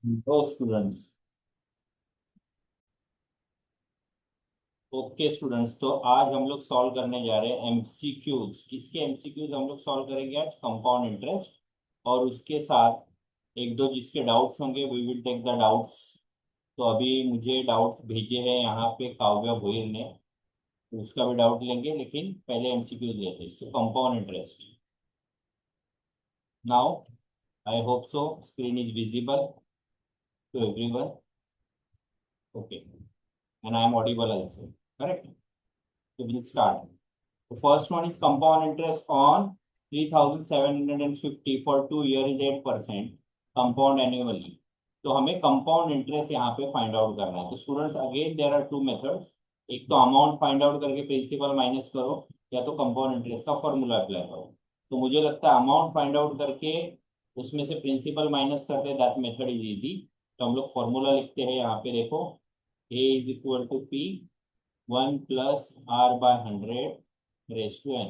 दो students. Okay students, तो आज हम लोग सॉल्व करने जा रहे हैं एमसीक्यूज। किसके एमसीक्यूज हम लोग सॉल्व करेंगे आज? Compound interest. और उसके साथ एक दो जिसके डाउट्स होंगे we will take the doubts. तो अभी मुझे डाउट्स भेजे हैं यहाँ पे काव्या भोईर ने, तो उसका भी डाउट लेंगे, लेकिन पहले एमसीक्यूज लेते हैं। So compound interest now, I hope so screen is visible to everyone. Okay, and I am audible also, correct? So we'll start. The first one is compound interest on 3,750 for 2 year is 8% compound annually. तो हमें compound interest यहाँ पे find out करना है। तो students again there are two methods. एक तो amount find out करके प्रिंसिपल माइनस करो, या तो कंपाउंड इंटरेस्ट का फॉर्मूला अप्लाई करो। तो मुझे लगता है अमाउंट फाइंड आउट करके उसमें से प्रिंसिपल माइनस करते हैं, दैट मेथड इज इजी। तो हम लोग फॉर्मूला लिखते हैं यहाँ पे, देखो A is equal to P 1 + r/100 raised to n.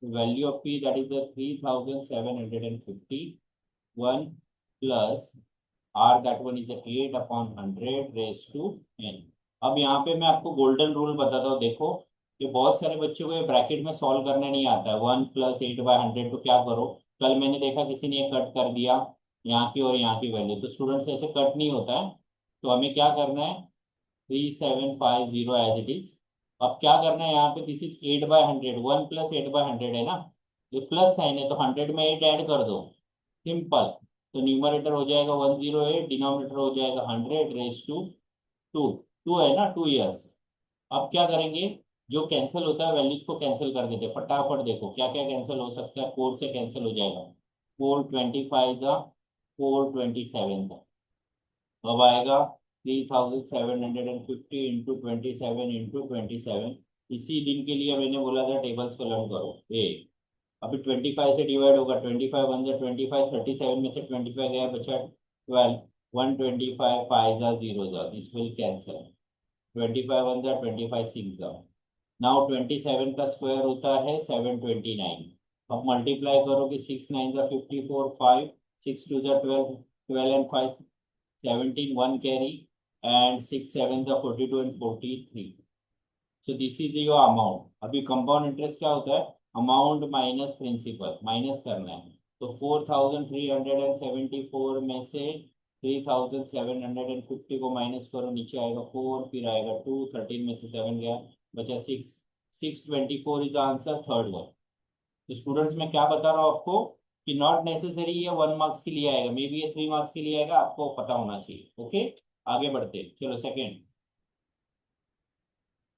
The value of p, that is the 3,750, 1 plus r, that one is the 8/100 raised to n. अब यहाँ पे मैं आपको गोल्डन रूल बताता हूँ। देखो, कि बहुत सारे बच्चों को ये ब्रैकेट में सॉल्व करने नहीं आता है। 1 + 8/100, तो क्या करो, कल मैंने देखा किसी ने कट कर दिया यहाँ की और यहाँ की वैल्यू। तो स्टूडेंट्स ऐसे कट नहीं होता है। तो हमें क्या करना है, 3750 एज इट इज। अब क्या करना है यहाँ पे, दिस इज 8/100, 1 + 8/100 है ना, ये प्लस साइन है, तो 100 में 8 ऐड कर दो, सिंपल। तो न्यूमरेटर हो जाएगा 108, डिनोमिनेटर हो जाएगा 100 रेस टू 2। 2 है ना, 2 इयर्स। अब क्या करेंगे, जो कैंसिल होता है वैल्यूज को कैंसिल कर देते हैं फटाफट। देखो क्या क्या कैंसिल हो सकता है, 4 से कैंसिल हो जाएगा, 425 का, 427 का। अब आएगा 3,750 इंटू 27 इंटू 27। इसी दिन के लिए मैंने बोला था टेबल्स को लर्न करो। ए अभी 25 से डिवाइड होगा, 25 1 जा 25, 37 में से 25 गया, बचा 12। 125 5 जा 0 जा, दिस विल कैंसल। 25 1 जा 25 6 जा। नाउ 27 का स्क्वायर होता है 729। अब मल्टीप्लाई करो कि 6 9 जा 54, 5 6 2 जा 12, 12 and 5 17, 1 carry, and 6 7 the 42 and 43. So this is your amount. अभी कंपाउंड इंटरेस्ट क्या होता है, अमाउंट माइनस प्रिंसिपल, माइनस करना है। तो 4,374 में से 3,750 को माइनस करो, नीचे आएगा 4, फिर आएगा 2, 13 में से 7 गया, बचा 6। 624 इज आंसर, थर्ड वन। तो स्टूडेंट्स मैं क्या बता रहा हूँ आपको, कि नॉट नेसेसरी ये 1 मार्क्स के लिए आएगा, मे बी ये 3 मार्क्स के लिए आएगा, आपको पता होना चाहिए। ओके, आगे बढ़ते हैं। चलो सेकंड,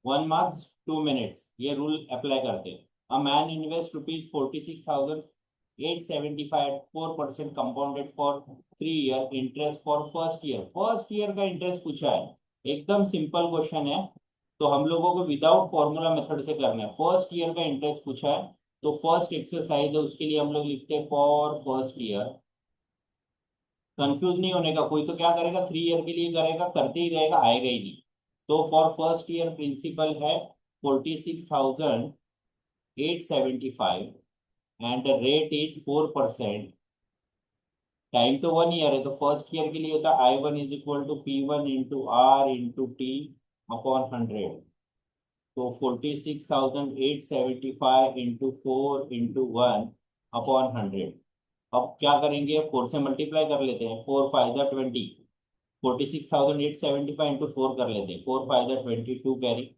1 मार्क्स 2 मिनट्स, ये रूल अप्लाई करते हैं। A man invest ₹46,875 4% compounded for 3 year interest for first year. First year का इंटरेस्ट पूछा है, एकदम सिंपल क्वेश्चन है। तो हम लोगों को विदाउट फॉर्मूला मेथड से करना है। फर्स्ट ईयर का इंटरेस्ट पूछा है, तो फर्स्ट एक्सरसाइज है, उसके लिए हम लोग लिखते हैं फॉर फर्स्ट ईयर। कंफ्यूज नहीं होने का, कोई तो क्या करेगा 3 ईयर के लिए करेगा, करते ही रहेगा, आएगा ही नहीं। तो फॉर फर्स्ट ईयर प्रिंसिपल है 46,875 and the rate is 4%। Time तो 1 ईयर है, तो फर्स्ट ईयर के लिए होता है I1 is equal to P1 × R × T/100। तो 46,875 इंटू 4 इंटू 1/100। अब क्या करेंगे, 4 से मल्टीप्लाई कर लेते हैं, 4 5 जा 20। 46,875 इंटू 4 कर लेते हैं, 4 5 जा 22 कैरी,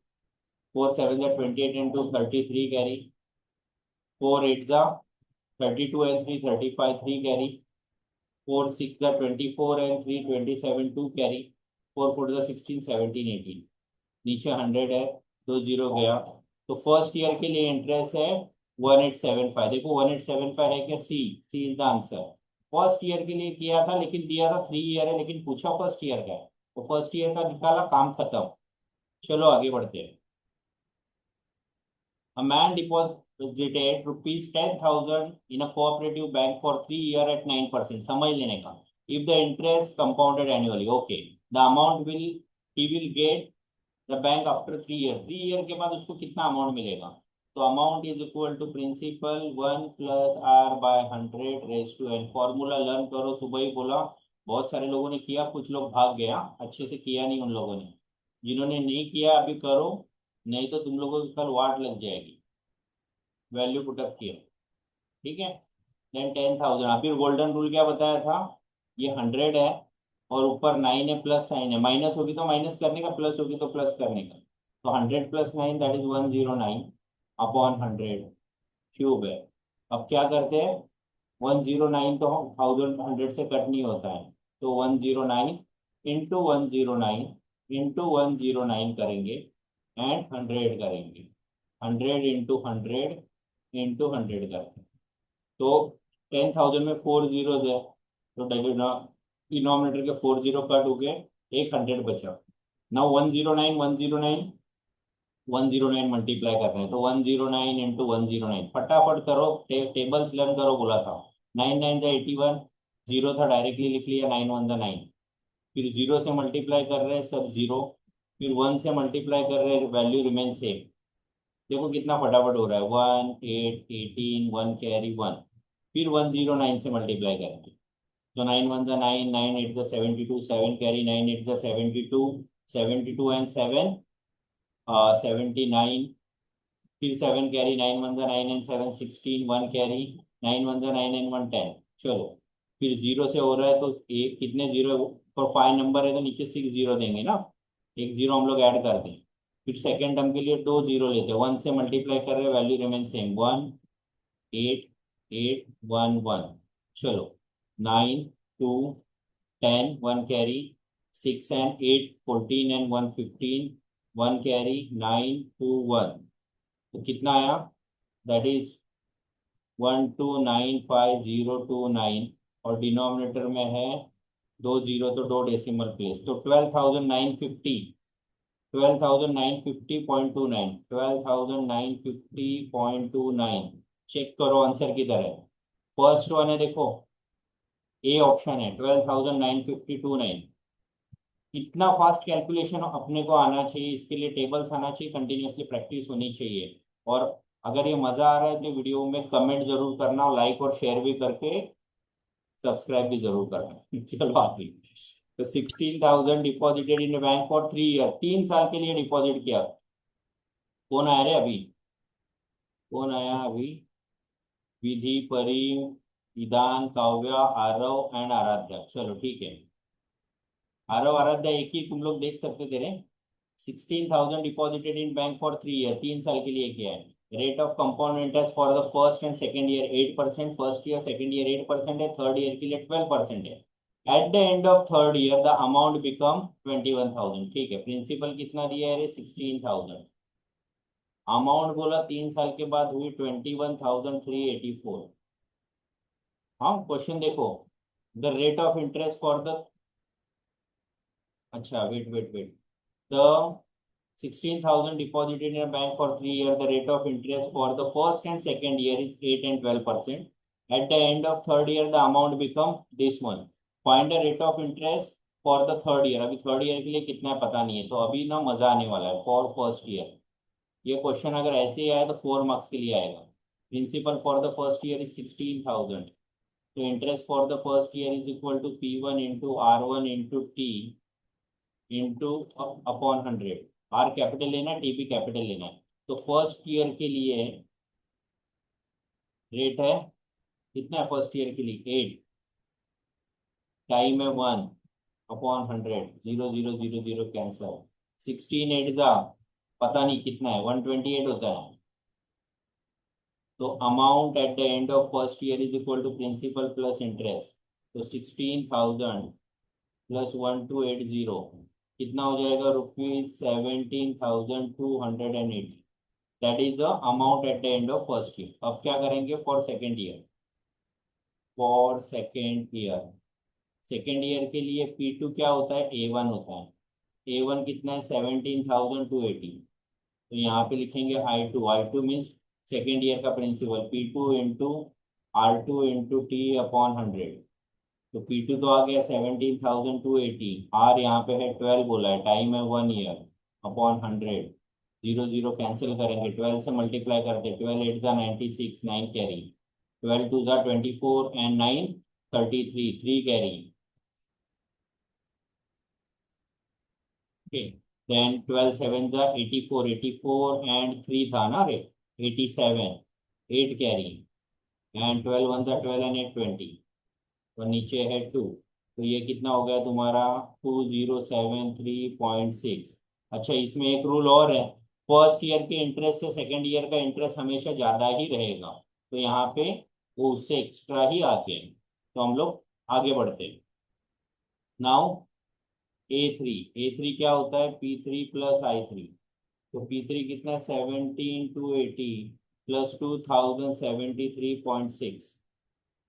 4 7 जा 28 इंटू 33 कैरी, 4 8 जा 32 एंड 3 35 3 कैरी, 4 6 जा 24 एंड 3 27 2 कैरी, 4 4 जा 16 17 18। नीचे 100 है, 2 0 गया। तो फर्स्ट ईयर के लिए इंटरेस्ट है 1875। देखो 1875 है क्या, C, C is the answer. First year के लिए किया था, लेकिन दिया था 3 ईयर है, लेकिन पूछा फर्स्ट ईयर का है, तो फर्स्ट ईयर का निकाला, काम खत्म। चलो आगे बढ़ते हैं। A man deposited ₹10,000 in a cooperative bank for 3 years at 9%। समझ लेने का, if the interest compounded annually, okay, the amount will he will get the bank after 3 years। 3 year के बाद उसको कितना अमाउंट मिलेगा, तो amount is equal to principal 1 + R/100 raise to n। Formula learn करो, सुबह ही बोला, बहुत सारे लोगों ने किया, कुछ लोग भाग गया, अच्छे से किया नहीं उन लोगों ने। जिन्होंने नहीं किया अभी करो, नहीं तो तुम लोगों की कल वाट लग जाएगी। वैल्यू पुटअप किया, ठीक है। देन 10,000, अभी गोल्डन रूल क्या बताया था, ये 100 है और ऊपर 9 है, प्लस साइन है, माइनस होगी तो माइनस करने का, प्लस होगी तो प्लस करने का। तो 100 + 9 दैट इज 109 अपॉन 100 क्यूब है। अब क्या करते हैं, 109 तो 1000 से कट नहीं होता है, तो 109 इंटू 109 इंटू 109 करेंगे एंड 100 करेंगे। 100 इंटू 100 करते हैं, तो 10,000 में 4 जीरोज है, तो डिनोमिनेटर के 4 जीरो कट हो गए, एक 100 बचा। नाउ 109 मल्टीप्लाई कर रहे हैं, तो 109 इंटू 109 फटाफट करो, टेबल्स लर्न करो, बोला था। 9 9 जा 81, जीरो था डायरेक्टली लिख लिया, 9 1 जा 9। फिर जीरो से मल्टीप्लाई कर रहे हैं, सब जीरो। फिर वन से मल्टीप्लाई कर रहे हैं, वैल्यू रिमेन सेम। देखो कितना फटाफट हो रहा है, 1 8 18 1 कैरी 1। फिर 109 से मल्टीप्लाई करेंगे, तो 9 1 जा 9, 9 8 जा 72, 7 कैरी, 9 8 जा 72, 72 एंड 7 79। फिर 7 कैरी, 9 1 जा 9 एंड 7 16, 1 कैरी, 9 1 जा 9 एंड 1 10। चलो, फिर जीरो से हो रहा है, तो एक कितने जीरो, और 5 नंबर है तो नीचे 6 जीरो देंगे ना, एक जीरो हम लोग ऐड कर दें। फिर सेकेंड टर्म के लिए 2 जीरो लेते हैं, 1 से मल्टीप्लाई कर रहे हैं, वैल्यू रिमेन सेम, 1 8 8 1 1। चलो, 9 2 10 1 कैरी, 6 एंड 8 14 एंड 1 15, 1 कैरी, 9 2 1। तो कितना आया, दैट इज 1295029, और डिनोमिनेटर में है 2 जीरो, तो 2 डेसिमल प्लेस, तो 12,950, 12,950.29, 12,950.29। चेक करो आंसर किधर है, फर्स्ट वन है देखो, ए ऑप्शन है, 12,950.29। इतना फास्ट कैलकुलेशन अपने को आना चाहिए, इसके लिए टेबल्स आना चाहिए, कंटिन्यूअसली प्रैक्टिस होनी चाहिए। और अगर ये मजा आ रहा है तो वीडियो में कमेंट जरूर करना, लाइक और शेयर भी करके सब्सक्राइब भी जरूर करना। चलो आगे, तो 16,000 deposited in bank for 3 year, 3 साल के लिए डिपॉजिट किया। कौन आया रे अभी, कौन आया अभी, विधि, परी, ईदान, काव्या, आरव एंड आराध्या। चलो ठीक है, आरव आराध्या एक ही तुम लोग देख सकते थे रे। 16,000 deposited in bank for 3 year, 3 साल के लिए किया है। Rate of compound interest for the first and second year 8%, first year second year 8% है, थर्ड ईयर के लिए 12% है। Eight the end of third year the amount become 21,000। ठीक है, प्रिंसिपल कितना दिया है रे, 16,000। अमाउंट बोला 3 साल के बाद हुई 21,384। हाँ, क्वेश्चन देखो, the rate of interest for the, अच्छा wait wait wait, the 16,000 deposited in a bank for 3 years. The rate of interest for the first and second year is 8 and 12%. At the end of third year, the amount become this one. Find the rate of interest for the third year. अभी third year के लिए कितना है पता नहीं है, तो अभी ना मजा आने वाला है। फॉर फर्स्ट ईयर, ये क्वेश्चन अगर ऐसे ही आया तो 4 मार्क्स के लिए आएगा। Principal for the first year is 16,000, तो interest for the first year is equal to P1 into R1 into T into upon 100। R capital लेना है, टी भी कैपिटल लेना है। तो फर्स्ट ईयर के लिए रेट है, कितना है फर्स्ट ईयर के लिए, 8, टाइम है 1 अपॉन 100, 0 0 0 0 कैंसर, 16 8 जा पता नहीं कितना है, 128 होता है। तो amount at the end of first year is equal to principal plus interest, तो 16,000 प्लस 1280 कितना हो जाएगा, ₹17,280। That is the amount at the end of first year. अब क्या करेंगे for second year, for second year, second year के लिए P2 क्या होता है, A1 होता है। A1 कितना है, 17,280। तो यहाँ पे लिखेंगे I2, I2 means second year का principal, P2 into R2 into T upon 100। तो P2 तो आ गया 17,280, R यहाँ पे है 12 बोला है, टाइम है 1 ईयर अपॉन 100, 0 0 कैंसिल करेंगे, 12 से मल्टीप्लाई करते, 12 8 जा 96, 9 कैरी, 12 2 जा 24 एंड 9 33, 3 कैरी, ओके, देन 12 7 जा 84, 84 एंड 3 था ना रे, 87, 8 कैरी, एंड 12 1 जा 12 एंड 8 20, और नीचे है 2, तो ये कितना हो गया तुम्हारा 2073.6। अच्छा, इसमें एक रूल और है, फर्स्ट ईयर के इंटरेस्ट से सेकंड ईयर का इंटरेस्ट हमेशा ज्यादा ही रहेगा, तो यहाँ पे वो उससे एक्स्ट्रा ही आते हैं, तो हम लोग आगे बढ़ते हैं। नाउ ए थ्री क्या होता है, P3 + I3, तो P3 कितना, 17 × 80 + 2073.6,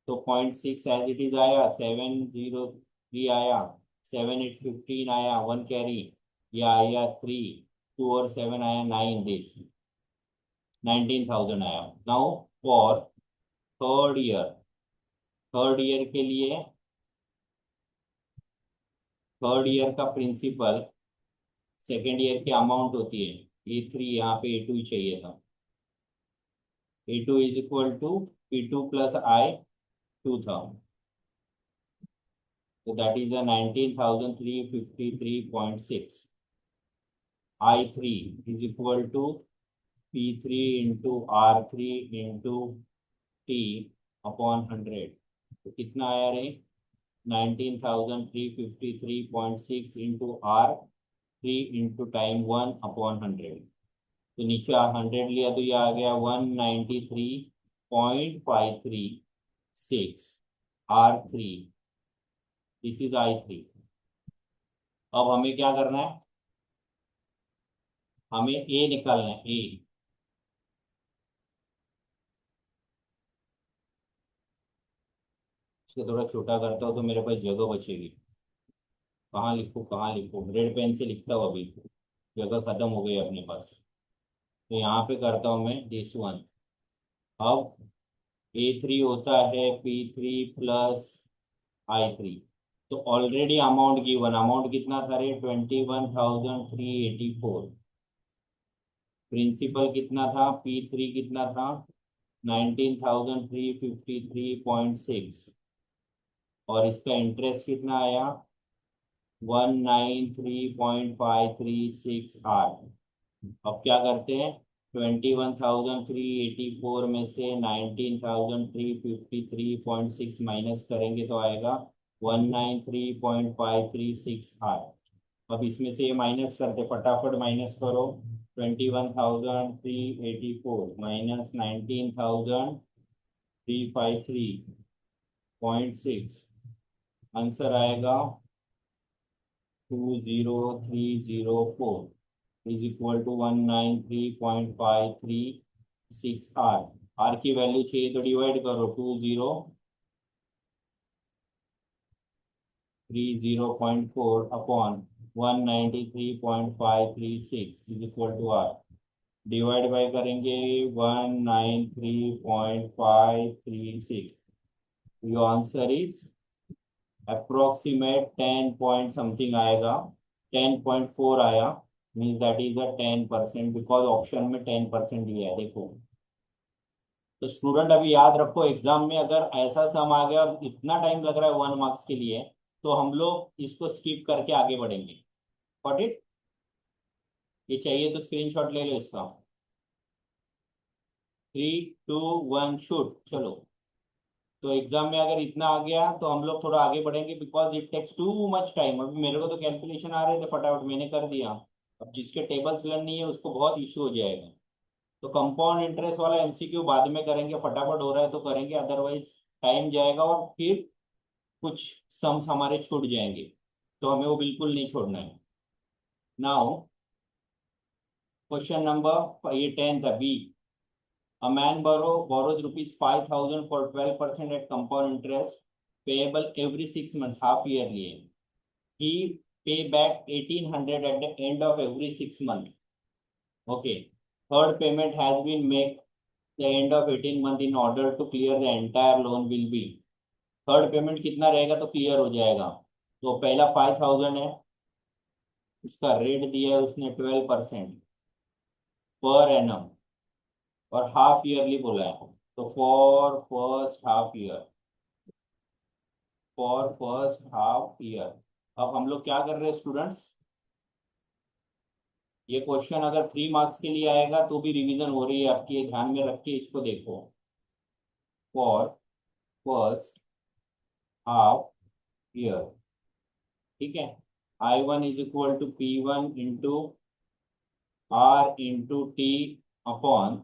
तो 0.6 एज इट इज आया, 703 आया, 7 8 15 आया, 1 कैरी, या आया 3, 2 और 7 आया 9, दिस 19,000 आया। नाउ फॉर थर्ड ईयर के लिए, थर्ड ईयर का प्रिंसिपल सेकेंड ईयर की अमाउंट होती है ए3, यहाँ पे ए2 ही चाहिए था, A two is equal to P2 + I 2 था, so that is a 19,353.6। I3 is equal to P3 × R3 × T/100, तो कितना आया रे, 19,353.6 इंटू R3 इंटू टाइम 1/100, तो नीचे 100 लिया तो ये आ गया 193.536 R3, दिस इज I3। अब हमें क्या करना है, हमें ए निकालना है, ए। इसको थोड़ा छोटा करता हूँ तो मेरे पास जगह बचेगी, कहाँ लिखूँ, रेड पेन से लिखता हूँ, अभी जगह खत्म हो गई अपने पास, तो यहाँ पे करता हूँ मैं दिस वन। अब ए3 होता है P3 + I3, तो ऑलरेडी अमाउंट गिवन, अमाउंट कितना था रे, 21,384, प्रिंसिपल कितना था, P3 कितना था, 19,353.6, और इसका इंटरेस्ट कितना आया, 193.536 R। अब क्या करते हैं, 21,384 में से 19,353.6 माइनस करेंगे तो आएगा 193.536 R। अब इसमें से ये माइनस करते, फटाफट माइनस करो, 21,384 माइनस 19,353.6, आंसर आएगा 20304 is equal to 193.536 R। R की वैल्यू चाहिए तो डिवाइड करो, 2030.4 upon 193.536 is equal to R, divide by करेंगे 193.536, your answer is approximate 10 point something आएगा, 10.4 आया, means that is a 10%, because option में 10% दिया है, देखो। तो स्टूडेंट अभी याद रखो, एग्जाम में अगर ऐसा सम आ गया और इतना टाइम लग रहा है 1 मार्क्स के लिए, तो हम लोग इसको स्किप करके आगे बढ़ेंगे। Got it? ये चाहिए तो स्क्रीनशॉट ले लो इसका। 3 2 1 शूट, चलो। तो एग्जाम में अगर इतना आ गया तो हम लोग थोड़ा आगे बढ़ेंगे, because it takes too much time. अभी मेरे को तो कैलकुलेशन आ रहे थे, फटाफट मैंने कर दिया। अब जिसके टेबल्स लर्न नहीं है उसको बहुत इश्यू हो जाएगा। तो कंपाउंड इंटरेस्ट वाला एमसीक्यू बाद में करेंगे, फटाफट हो रहा है तो करेंगे, अदरवाइज टाइम जाएगा और फिर कुछ सम्स हमारे छूट जाएंगे, तो हमें वो बिल्कुल नहीं छोड़ना है। नाउ क्वेश्चन नंबर ये 10 था, B. A man borrows rupees 5,000 for 12% at compound interest, payable every 6 months, half yearly. He pay back 1,800 at the end of every 6 months. Okay. Third payment has been made the end of 18 month in order to clear the entire loan will be. Third payment कितना रहेगा तो clear हो जाएगा। तो पहला 5,000 है, उसका rate दिया है उसने 12% पर एनम, और हाफ ईयरली बोला है, तो फॉर फर्स्ट हाफ ईयर। अब हम लोग क्या कर रहे हैं स्टूडेंट्स, ये क्वेश्चन अगर 3 मार्क्स के लिए आएगा तो भी रिवीजन हो रही है आपकी, ये ध्यान में रख के इसको देखो। फॉर फर्स्ट हाफ ईयर, ठीक है, I1 is equal to P1 into R into T upon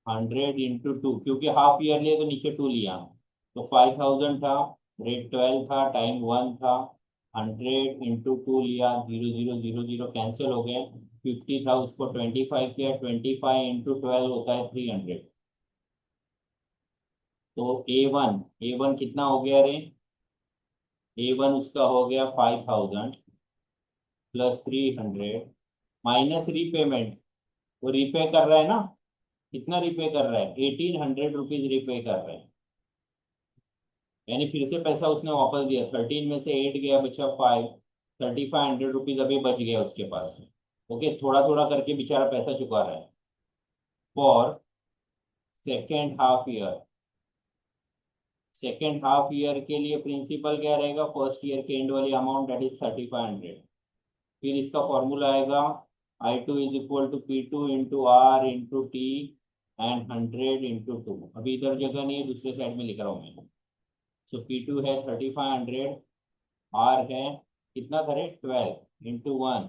100 into 2, क्योंकि हाफ ईयर लिए तो नीचे 2 लिया, तो 5000 था, रेट 12 था, टाइम 1 था, 100 इंटू 2 लिया, 0000 कैंसिल हो गए, 50 था उसको 25 किया, 25 इंटू 12 होता है 300। तो ए वन कितना हो गया रे? ए वन उसका हो गया 5000 प्लस 300 माइनस रीपेमेंट, वो रीपे कर रहा है ना, कितना रीपे कर रहा है? 1800 रुपीज रीपे कर रहा है, यानी फिर से पैसा उसने वापस दिया, 13 में से 8 गया, बचा 5, 3500 रुपीज अभी बच गया उसके पास। ओके, थोड़ा थोड़ा करके बेचारा पैसा चुका रहा है। For second half year, second half year के लिए प्रिंसिपल क्या रहेगा? फर्स्ट ईयर के एंड वाली अमाउंट, दैट इज 3500। फिर इसका फॉर्मूला आएगा I2 is equal to P2 into R into T and 100 into 2। अभी इधर जगह नहीं है, दूसरे साइड में लिख रहा हूँ मैं। सो P2 है 3500, आर है कितना करे? 12 इंटू 1,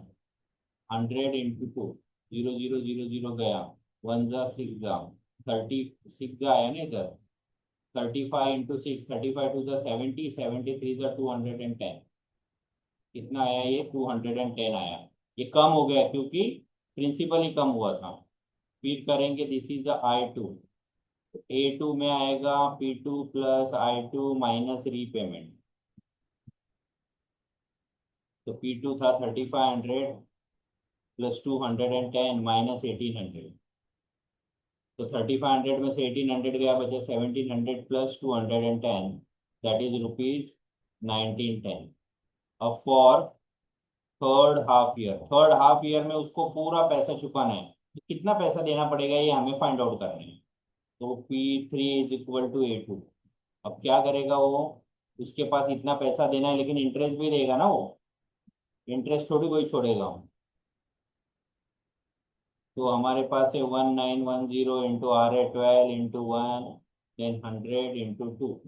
100 इंटू 2, 0000 गया, 1 जा 6 जा, 36 जा आया ना इधर, 35 इंटू 6, 35 2 जा 70, 73 जा 210, कितना आया ये? 210 आया। ये कम हो गया क्योंकि प्रिंसिपल ही कम हुआ था। फिर करेंगे, this is the I2, A2 में आएगा P2 plus I2 minus repayment. तो P2 था 3500 प्लस 210 माइनस 1800, तो 3500 में से 1800 गया, बचे 1700 प्लस 210, दैट इज रुपीज 1910। अब फॉर थर्ड हाफ ईयर में उसको पूरा पैसा चुकाना है, तो कितना पैसा देना पड़ेगा ये हमें फाइंड आउट करना है। तो P3 is equal to A2। अब क्या करेगा वो? उसके पास इतना पैसा देना है, लेकिन इंटरेस्ट भी देगा ना वो, इंटरेस्ट थोड़ी कोई छोड़ेगा। तो हमारे पास है 1910 इंटू R है 12 इंटू 1, देन 100 इंटू 2,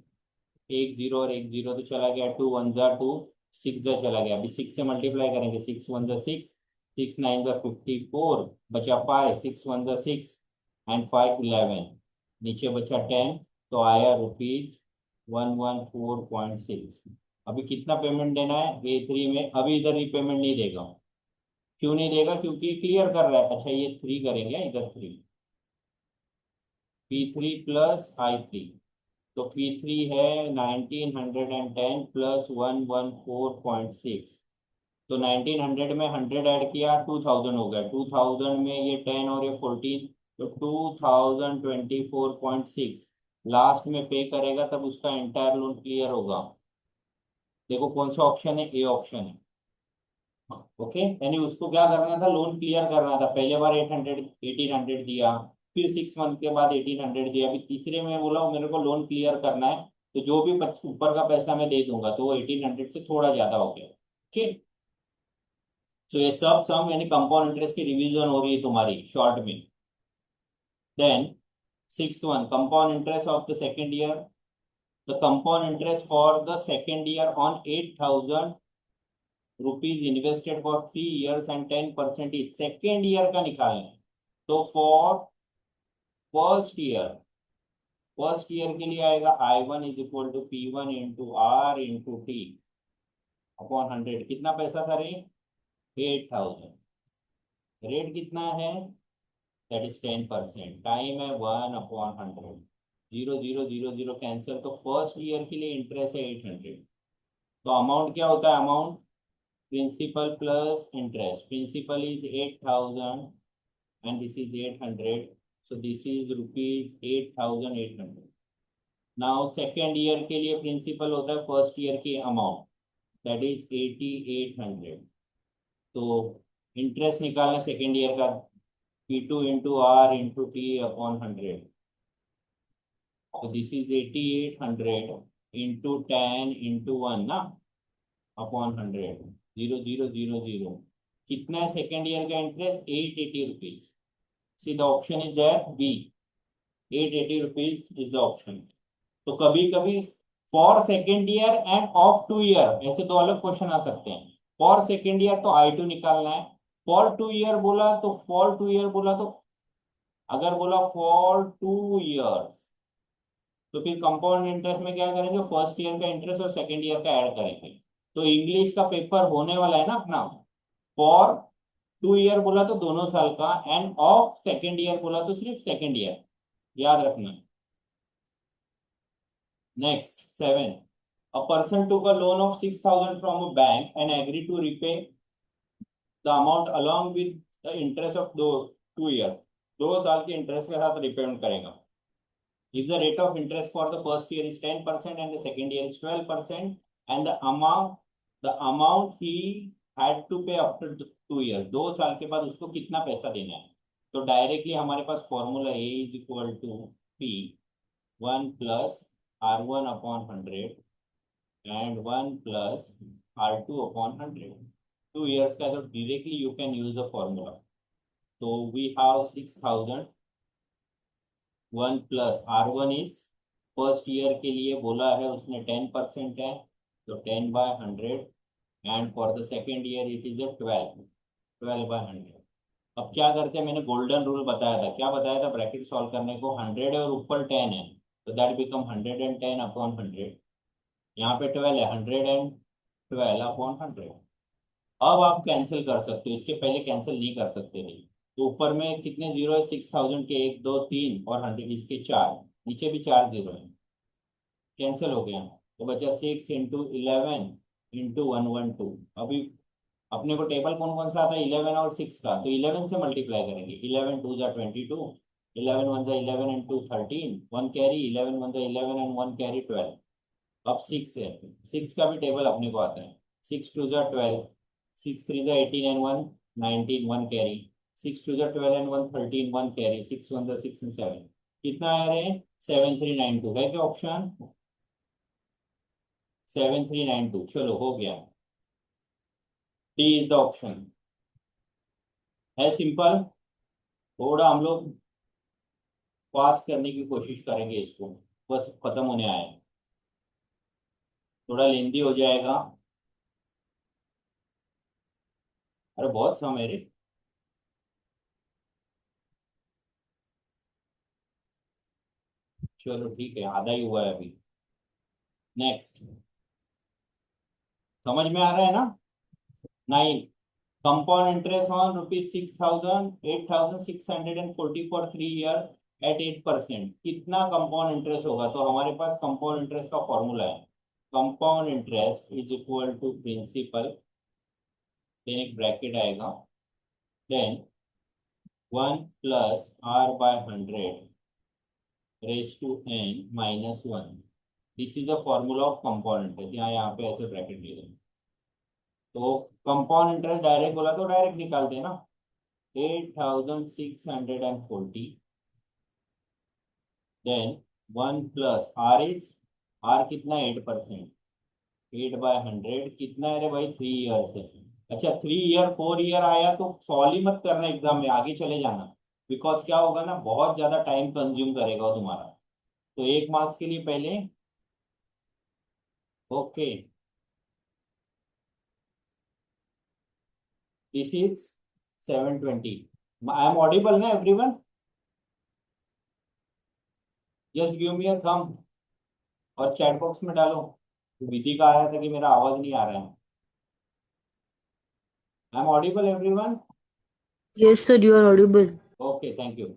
एक जीरो और एक जीरो तो चला गया, 2 1 जा 2, 6 जा चला गया, अभी 6 से मल्टीप्लाई करेंगे, 6 1 जा 6, 6 9 जा 54, बचा 5, 6 1 जा 6 एंड 5 11, नीचे बचा 10, तो आया रुपीज 114.6। अभी कितना पेमेंट देना है A3 में? अभी इधर रीपेमेंट नहीं देगा, क्यों नहीं देगा? क्योंकि क्लियर कर रहा है। अच्छा, ये 3 करेंगे, इधर 3, P3 प्लस I3, तो P3 है 1910 प्लस 114.6, तो 1900 में 100 ऐड किया, 2000 हो गया, 2000 में ये 10 और ये 14, तो 2024.6 लास्ट में पे करेगा, तब उसका एंटायर लोन क्लियर होगा। देखो कौन सा ऑप्शन है? ए ऑप्शन है। ओके, यानी उसको क्या करना था? लोन क्लियर करना था। पहले बार 1800 दिया, फिर 6 मंथ के बाद 1800 दिया, अभी तीसरे में बोला मेरे को लोन क्लियर करना है, तो जो भी ऊपर का पैसा मैं दे दूंगा, तो वो 1800 से थोड़ा ज्यादा हो गया। ठीक, तो ये सब सम यानी कंपाउंड इंटरेस्ट की रिवीजन हो रही है तुम्हारी शॉर्ट में। Then sixth one, compound interest of the second year. The compound interest for the second year on 8000 rupees invested for 3 years and 10% is second year का निकालना है। तो for first year, first year के लिए आएगा I1 is equal to P1 into R into T upon 100। कितना पैसा था रे? 8000। रेट कितना है? दैट इज 10%, टाइम है 1/100, 0000 कैंसिल, तो फर्स्ट ईयर के लिए इंटरेस्ट है 800। तो अमाउंट क्या होता है? Amount principal plus interest, principal is 8000 and this is 800, so this is rupees 8800। Now second year के लिए प्रिंसिपल होता है फर्स्ट ईयर की अमाउंट, दैट इज 8800। तो इंटरेस्ट निकालना सेकेंड ईयर का, P2 into R into T upon 100, तो this is 8800 into 10 into 1 ना, अपॉन 100, 0000 कितना है सेकेंड ईयर का interest? 880 rupees. See the option is there B, 880 rupees is the option. तो कभी कभी for second year end of 2 year ऐसे दो अलग क्वेश्चन आ सकते हैं। फॉर सेकेंड ईयर तो I2 निकालना है, फॉर 2 ईयर बोला तो फॉर 2 ईयर बोला तो, अगर बोला फॉर 2 ईयर्स तो फिर कंपाउंड इंटरेस्ट में क्या करेंगे, फर्स्ट ईयर का इंटरेस्ट और सेकेंड ईयर का ऐड करेंगे। तो इंग्लिश का पेपर होने वाला है ना अपना, फॉर 2 ईयर बोला तो दोनों साल का, एंड ऑफ सेकेंड ईयर बोला तो सिर्फ सेकेंड ईयर, याद रखना। Next 7, a person took a loan of 6,000 from a bank and agreed to repay the amount along with the interest of दो 2 ईयर, 2 साल के इंटरेस्ट के साथ रिपेमेंट करेगा। If the rate of interest for the first year is 10% and the second year is 12%, and the amount he had to pay after 2 years, 2 साल के बाद उसको कितना पैसा देना है, तो डायरेक्टली हमारे पास formula A is equal to P 1 + R1/100 and 1 + R2/100, 2 years का, तो directly you can use the formula. So we have 6,000, 1 + R1 is first year के लिए बोला है उसने 10% है, तो 10/100, and for the second year it is 12/100। अब क्या करते हैं, मैंने गोल्डन रूल बताया था, क्या बताया था ब्रैकेट सॉल्व करने को, 100 है और ऊपर 10 है, तो दैट बिकम 110/100। यहाँ पे 12 है, 112/100। अब आप कैंसिल कर सकते हो, इसके पहले कैंसिल नहीं कर सकते थे। तो ऊपर में कितने जीरो है, 6,000 के 1 2 3 और 100 इसके 4, नीचे भी 4 जीरो है, कैंसिल हो गया। तो बचा 6 × 11 × 112। अभी अपने को टेबल कौन कौन सा आता है, 11 और 6 का, तो 11 से मल्टीप्लाई करेंगे, 11 2 जा 22, 11 1 जा 11 एंड 2 13, 1 कैरी, 11 1 जा 11 एंड 1 कैरी 12। अब 6 है, 6 का भी टेबल अपने को आता है, 6 2 जा 12, 6 3 जा 18 एंड 1 19, 1 कैरी, 6 2 जा 12 एंड 1 13, 1 कैरी, 6 1 जा 6 एंड 7। कितना आ रहे हैं, 7392 है क्या ऑप्शन, 7392। चलो हो गया, डी इज द ऑप्शन। है सिंपल, थोड़ा हम लोग पास करने की कोशिश करेंगे इसको, बस खत्म होने आए, थोड़ा लेंदी हो जाएगा। अरे बहुत समय रे। चलो ठीक है, आधा ही हुआ है अभी। नेक्स्ट, समझ में आ रहा है ना। 9, compound interest on ₹6,000, 8,640 for 3 years at 8%, कितना कंपाउंड इंटरेस्ट होगा, तो हमारे पास कंपाउंड इंटरेस्ट का फॉर्मूला है, compound interest is equal to principal, then एक ब्रैकेट आएगा, then 1 + R/100 raised to n-1। This is the formula of compound interest, यहाँ पे ऐसे ब्रैकेट दिए गए। तो कंपाउंड इंटरेस्ट डायरेक्ट बोला तो डायरेक्ट निकालते हैं ना, 8,640, देन 1 + R इज, R कितना, 8%, 8/100 कितना है रे भाई, 3 ईयर्स है। अच्छा 3 ईयर 4 ईयर आया तो सॉल्व ही मत करना एग्जाम में, आगे चले जाना, बिकॉज क्या होगा ना, बहुत ज्यादा टाइम कंज्यूम करेगा तुम्हारा, तो 1 मार्क्स के लिए पहले। Okay, this is 720। I am audible ना everyone, just give me a thumb or chat box में डालो। विधि का आया था कि मेरा आवाज नहीं आ रहा है, I am audible everyone. Yes, sir, you are audible. Okay thank you.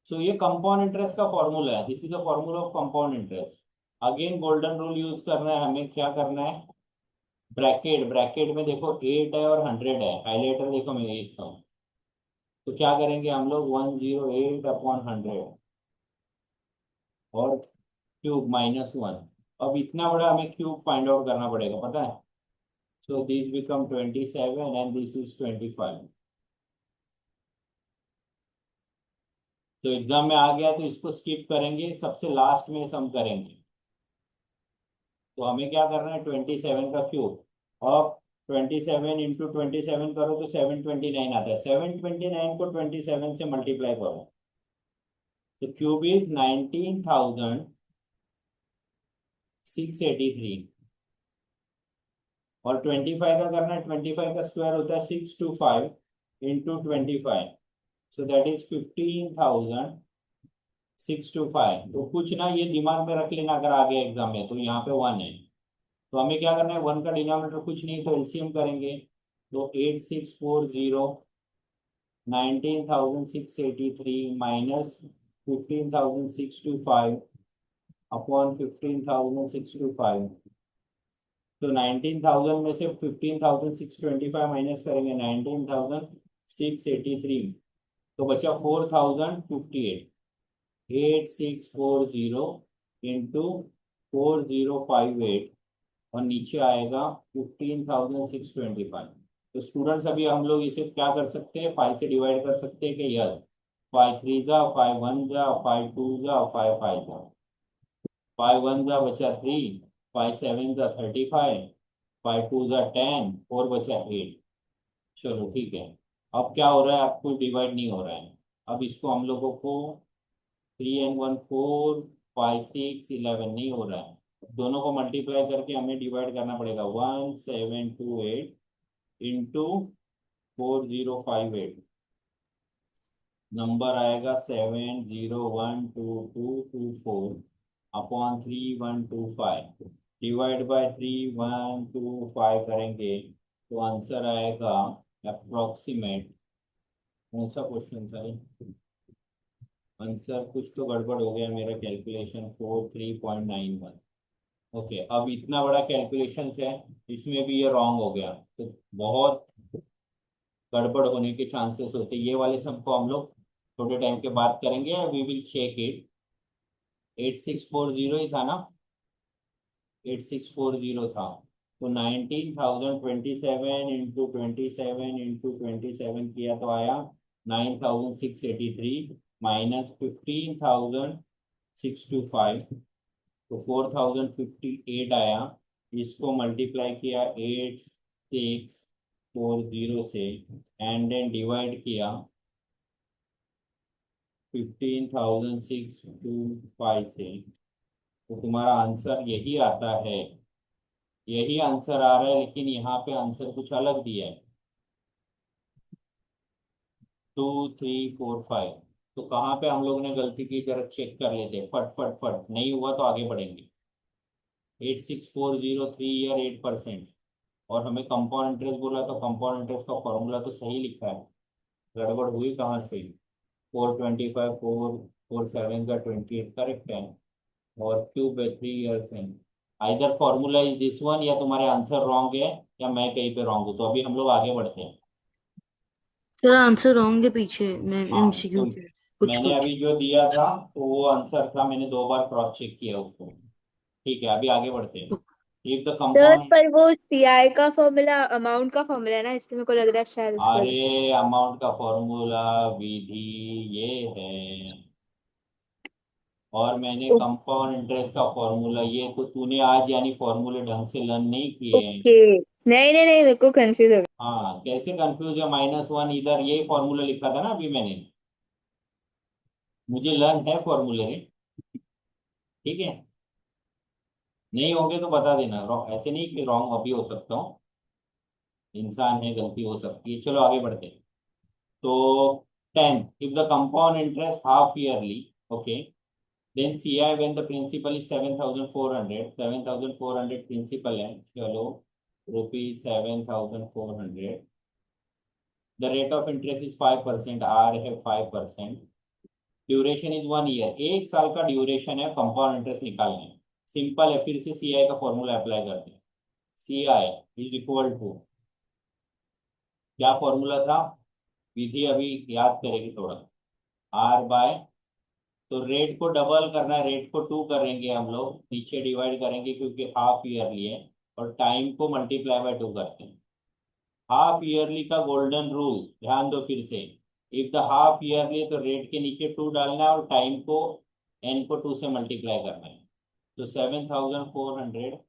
So ये कंपाउंड इंटरेस्ट का फॉर्मूला है, this is the formula of compound interest. Again golden rule use करना है हमें, क्या करना है, ब्रैकेट, ब्रैकेट में देखो 8 है और 100 है, हाईलाइटर देखो मैं इसका हूँ, तो क्या करेंगे हम लोग, 108/100 और क्यूब -1। अब इतना बड़ा हमें क्यूब फाइंड आउट करना पड़ेगा, पता है, so this become 27 and this is 25। तो एग्जाम में आ गया तो इसको स्किप करेंगे, सबसे लास्ट में सम करेंगे। तो हमें क्या करना है, 27 का क्यूब। अब 27 इंटू 27 करो तो 729 आता है। 729 को 27 से मल्टीप्लाई करो तो क्यूब इज 19,683। और 25 का करना है, 25 का स्क्वायर होता है 625 इंटू 25, सो दैट इज 15,625। तो कुछ ना, ये दिमाग में रख लेना अगर आगे एग्जाम में, तो यहाँ पे 1 है तो हमें क्या करना है, 1 का डिनोमिनेटर कुछ नहीं तो एलसीएम करेंगे। तो 8640 19,683 माइनस 15,625 अपॉन 15,625। तो 19,000 में से 15,625 माइनस करेंगे 19,683, तो बचा 4,058। 8640 इंटू 4058 और नीचे आएगा 15,625। तो स्टूडेंट्स अभी हम लोग इसे क्या कर सकते हैं, 5 से डिवाइड कर सकते हैं कि यस, 5 3 जा, 5 1 जा, 5 2 जा, 5 5 जा। 5 1 जा बचा 3, 5 7 जा 35, 5 2 जा 10 और बचा 8। चलो ठीक है। अब क्या हो रहा है, आपको डिवाइड नहीं हो रहा है। अब इसको हम लोगों को 3 and 1 4, 5 6 11 नहीं हो रहा है। दोनों को मल्टीप्लाई करके हमें डिवाइड करना पड़ेगा। 1728 इंटू 4058, नंबर आएगा 701224 अपॉन 3125 डिवाइड बाय 3125 करेंगे तो आंसर आएगा अप्रोक्सीमेट। कौन सा क्वेश्चन था ये? आंसर कुछ तो गड़बड़ हो गया मेरा, कैलकुलेशन 43.91। ओके, अब इतना बड़ा कैलकुलेशन है, इसमें भी ये रॉन्ग हो गया तो बहुत गड़बड़ होने के चांसेस होते हैं। ये वाले सब को हम लोग थोड़े टाइम के बाद करेंगे, वी विल चेक इट। 8640 ही था ना, 8640 था। तो 19,027 इंटू 27 इंटू 27 किया तो आया 9,683 माइनस 15,625, तो 4,058 आया। इसको मल्टीप्लाई किया 8640 से एंड देन डिवाइड किया 15,625 से, तो तुम्हारा आंसर यही आता है। यही आंसर आ रहा है, लेकिन यहाँ पे आंसर कुछ अलग दिया है, 2345। तो कहाँ पे हम लोग ने गलती की, जरा चेक कर लेते हैं। फट फट फट, नहीं हुआ तो आगे बढ़ेंगे। 8640 3 ईयर 8%, और हमें कंपाउंड इंटरेस्ट बोला तो कंपाउंड इंटरेस्ट का फॉर्मूला तो सही लिखा है, गड़बड़ हुई कहाँ से? 425 4 7 का 28 करेक्ट है, और क्यूब है 3 ईयर्स है। Either formula is this one, या तुम्हारे आंसर रॉन्ग है, या मैं कहीं पे रॉन्ग हूँ। तो अभी हम लोग आगे बढ़ते हैं। सर आंसर रॉन्ग है पीछे मैं हाँ, तो एमसीक्यू के कुछ मैंने कुछ। अभी जो दिया था तो वो आंसर था, मैंने 2 बार क्रॉस चेक किया उसको। ठीक है, अभी आगे बढ़ते हैं। इफ द सर कंपाउंड, पर वो सीआई का फॉर्मूला अमाउंट का फॉर्मूला है ना, इसलिए मेरे को लग रहा है शायद इस वजह से। अरे अमाउंट का फॉर्मूला विधि ये है, और मैंने कंपाउंड इंटरेस्ट का फॉर्मूला ये, तो तूने आज यानी फॉर्मूले ढंग से लर्न नहीं किए हैं। ओके, नहीं नहीं नहीं, मेरे को कंफ्यूज हो गया। हाँ, कैसे कंफ्यूज है? -1 इधर ये फॉर्मूला लिखा था ना अभी मैंने, मुझे लर्न है फॉर्मूले रे। ठीक है, नहीं होंगे तो बता देना। ऐसे नहीं कि रॉन्ग अभी हो सकता हूँ, इंसान है, गलती हो सकती है। चलो आगे बढ़ते हैं। तो 10, if the compound interest half yearly, okay, then CI when the principal is 7,400, 7,400 principal है, चलो rupees 7,400। The rate of interest is 5%, R है 5%। ड्यूरेशन इज 1 ईयर, 1 साल का ड्यूरेशन है कंपाउंड इंटरेस्ट निकालने। सिंपल है, फिर से सीआई का फॉर्मूला अप्लाई करते हैं। सीआई इज इक्वल टू, क्या फॉर्मूला था? विधि अभी याद करेगी थोड़ा। आर बाय, तो रेट को डबल करना है, रेट को 2 करेंगे हम लोग, नीचे डिवाइड करेंगे क्योंकि हाफ ईयरली है, और टाइम को मल्टीप्लाई बाय 2 करते हैं। हाफ ईयरली का गोल्डन रूल ध्यान दो फिर से। इफ द हाफ ईयरली, तो रेट के नीचे 2 डालना है और टाइम को, एन को 2 से मल्टीप्लाई करना है। तो 7,400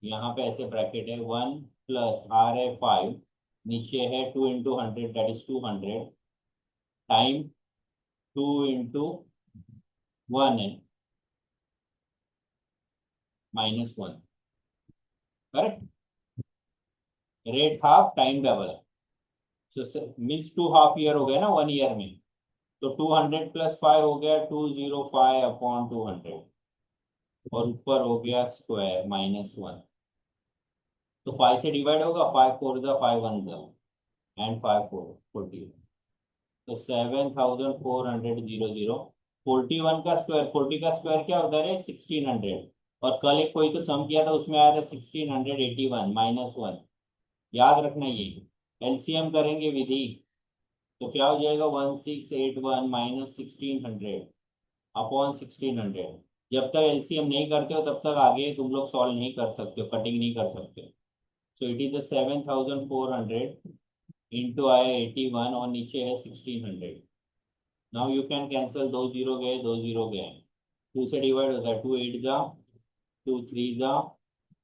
यहाँ पे ऐसे ब्रैकेट है 1 प्लस आर है 5, नीचे है 2 into 100 that is 200 time 2 into 1 है -1, correct. Rate half time double, so means 2 half year हो गया ना 1 ईयर में। तो 200 प्लस 5 हो गया 205 अपॉन 200, और ऊपर हो गया स्क्वायर -1। तो 5 से डिवाइड होगा, 5 4 जा 5 1 जा एंड 5 4 40, तो 7400 41 का स्क्वायर, 40 का स्क्वायर क्या होता है 1600, और कल एक कोई तो सम किया था उसमें आया था 1681 -1, याद रखना ये। एलसीएम करेंगे विधि, तो क्या हो जाएगा 1681 माइनस 1600 अपॉन 1600। जब तक एलसीएम नहीं करते हो तब तक आगे तुम लोग सॉल्व नहीं कर सकते हो, कटिंग नहीं कर सकते। So it is the 7400 into आया 81 और नीचे है 1600। नाउ यू कैन कैंसल, दो जीरो गए, दो जीरो गए, 2 से डिवाइड होता है, 2 8 जा, 2 3 जा,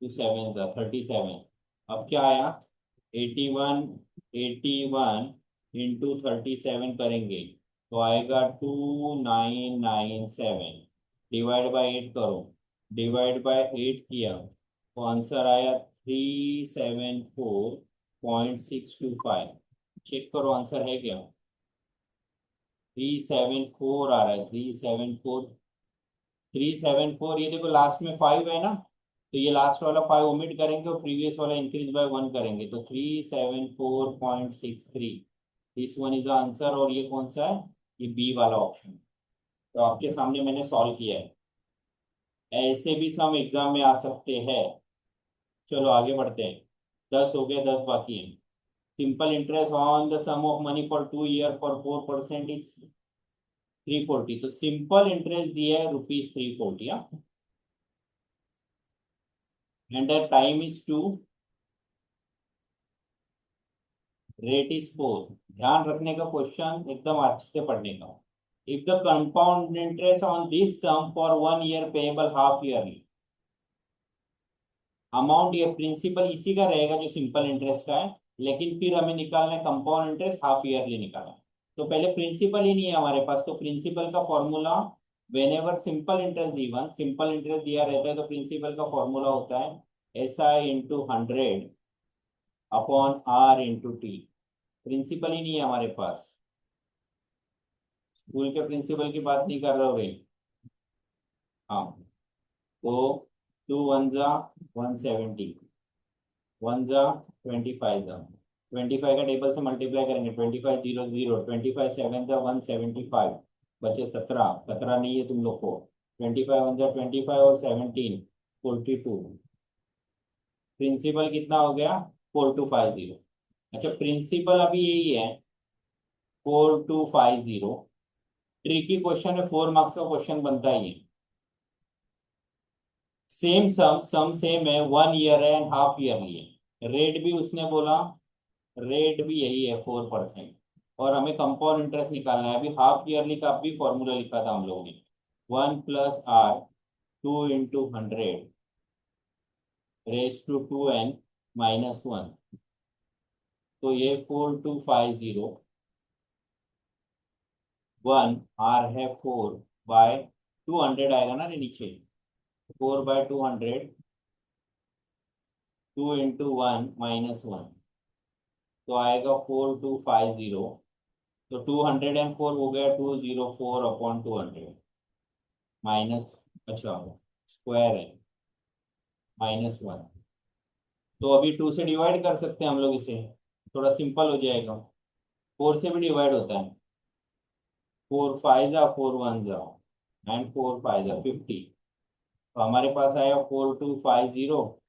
2 7 जा, 37। अब क्या आया 81, 81 इंटू 37 करेंगे तो आएगा 2997, डिवाइड बाय 8 करो, डिवाइड बाय 8 किया तो आंसर आया 374.625। चेक करो आंसर है क्या, 374 आ रहा है, 374, 374। ये देखो लास्ट में 5 है ना, तो ये लास्ट वाला 5 ओमिट करेंगे और प्रीवियस वाला इंक्रीज बाय 1 करेंगे, तो 374.63, this one is the answer. और ये कौन सा है, ये बी वाला ऑप्शन। तो आपके सामने मैंने सॉल्व किया है। ऐसे भी सम एग्जाम में आ सकते हैं। चलो आगे बढ़ते हैं, 10 हो गया, 10 बाकी है। Simple interest on the sum of money for 2 year for 4% is 340। तो सिंपल इंटरेस्ट दिया है ₹340, and the time is 2, rate is 4। ध्यान रखने का क्वेश्चन, एकदम अच्छे से पढ़ने का। If the compound interest on this sum for 1 year payable half yearly, amount ये प्रिंसिपल इसी का रहेगा जो सिंपल इंटरेस्ट का है, लेकिन फिर हमें निकालना है कंपाउंड इंटरेस्ट हाफ ईयरली निकालना है। तो पहले प्रिंसिपल ही नहीं है हमारे पास, तो प्रिंसिपल का formula, when ever simple interest given, simple interest दिया रहता है तो प्रिंसिपल का फॉर्मूला होता है SI into 100 upon R into T. Principal ही नहीं है हमारे पास, स्कूल के प्रिंसिपल की बात नहीं कर रहा हूँ रे। हाँ, तो 2 1 जा 170, 1 जा 25 जा, 25 का टेबल से मल्टीप्लाई करेंगे, 25 0 0, 25 7 जा 175, बचे 17, 17 नहीं है तुम लोग को, 25 1 जा 25 और 17 42। प्रिंसिपल कितना हो गया 4250। अच्छा प्रिंसिपल अभी यही है 4250। ट्रिकी क्वेश्चन है, 4 मार्क्स का क्वेश्चन बनता ही है। सेम सम सेम है, 1 ईयर है एंड हाफ ईयरली है। रेट भी उसने बोला, रेट भी यही है 4%, और हमें कंपाउंड इंटरेस्ट निकालना है। अभी हाफ ईयरली का भी फॉर्मूला लिखा था हम लोगों ने, 1 plus R 2 into 100 raise to 2n -1। तो ये 4250, 1 आर है 4/200 आएगा ना नीचे, 4/200, 2 इंटू 1 -1, तो आएगा 4250। तो 204 हो गया, 204 अपॉन 200 माइनस, अच्छा स्क्वायर है -1। तो अभी 2 से डिवाइड कर सकते हैं हम लोग इसे, थोड़ा सिंपल हो जाएगा। 4 से भी डिवाइड होता है, 4 5 जा 4 1 जा एंड 4 5 जा 50। तो हमारे पास आया 4250,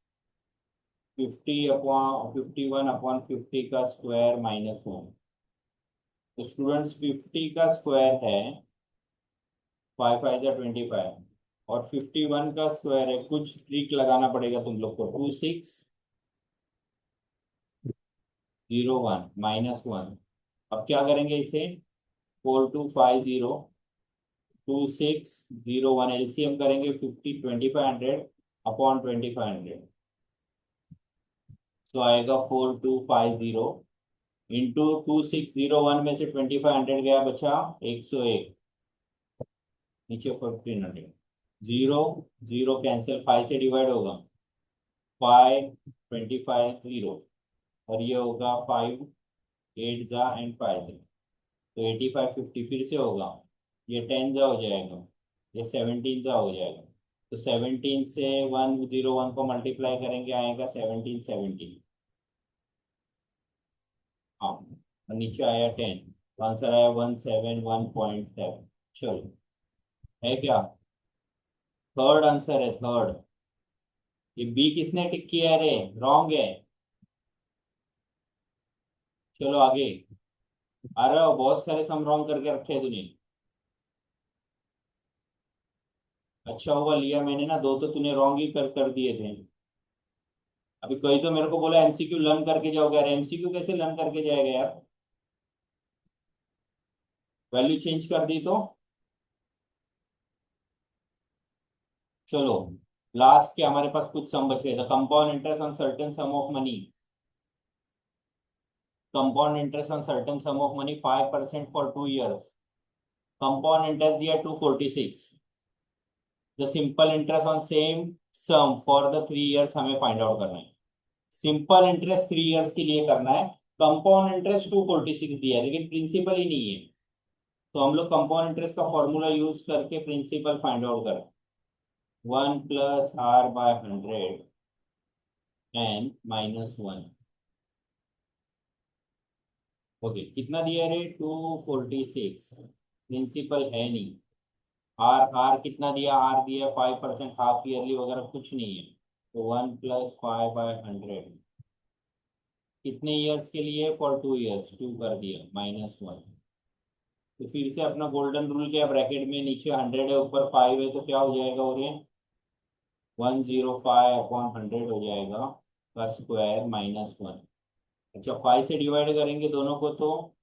50 अपॉन 51/50 का स्क्वायर -1। तो स्टूडेंट्स 50 का स्क्वायर है 5 5 जा 25, और 51 का स्क्वायर है, कुछ ट्रिक लगाना पड़ेगा तुम लोग को, 2601 -1। अब क्या करेंगे इसे, 4250 2601 एलसीएम करेंगे 50 2500 अपॉन 2500, तो आएगा 4250 इंटू 2601 में से 2500 गया, बचा 101, नीचे 1500, जीरो जीरो कैंसिल, 5 से डिवाइड होगा 5, 25 0, और ये होगा 5 8 जा एंड 5 जा, तो 8550 फिर से होगा, ये 10 जा हो जाएगा, ये 17 जा हो जाएगा, तो 17 से 101 को मल्टीप्लाई करेंगे, आएगा 1770। हाँ, और नीचे आया 10, आंसर आया 171.7। चलो, है क्या? थर्ड आंसर है, थर्ड। ये बी किसने टिक किया है रे? रॉन्ग है। चलो आगे। अरे बहुत सारे सम रॉन्ग करके रखे हैं तूने। अच्छा हुआ लिया मैंने ना, दो तो तूने रॉन्ग ही कर दिए थे। अभी कोई तो मेरे को बोला एमसीक्यू लर्न करके जाओगे, यार एमसीक्यू कैसे लर्न करके जाएगा यार? वैल्यू चेंज कर दी तो। चलो, लास्ट के हमारे पास कुछ सम बचे, the compound interest on certain sum of money. Compound interest on certain sum of money 5% for 2 years। Compound interest दिया 246। The simple interest on same sum for the 3 years हमें find out करना है। Simple interest 3 years के लिए करना है। Compound interest 246 दिया है, लेकिन प्रिंसिपल ही नहीं है, तो हम लोग कंपाउंड इंटरेस्ट का फॉर्मूला यूज करके प्रिंसिपल फाइंड आउट करें। 1 + R/100 एन -1। ओके, कितना दिया रे? 246। प्रिंसिपल है नहीं। आर आर कितना दिया? आर दिया 5%, हाफ ईयरली वगैरह कुछ नहीं है, तो 1 + 5/100 कितने ईयर्स के लिए? फॉर 2 years, 2 कर दिया -1। तो फिर से अपना गोल्डन रूल क्या, ब्रैकेट में नीचे 100 है ऊपर 5 है, तो क्या हो जाएगा? और 105/100 हो जाएगा, का स्क्वायर -1। अच्छा, 5 से डिवाइड करेंगे दोनों को तो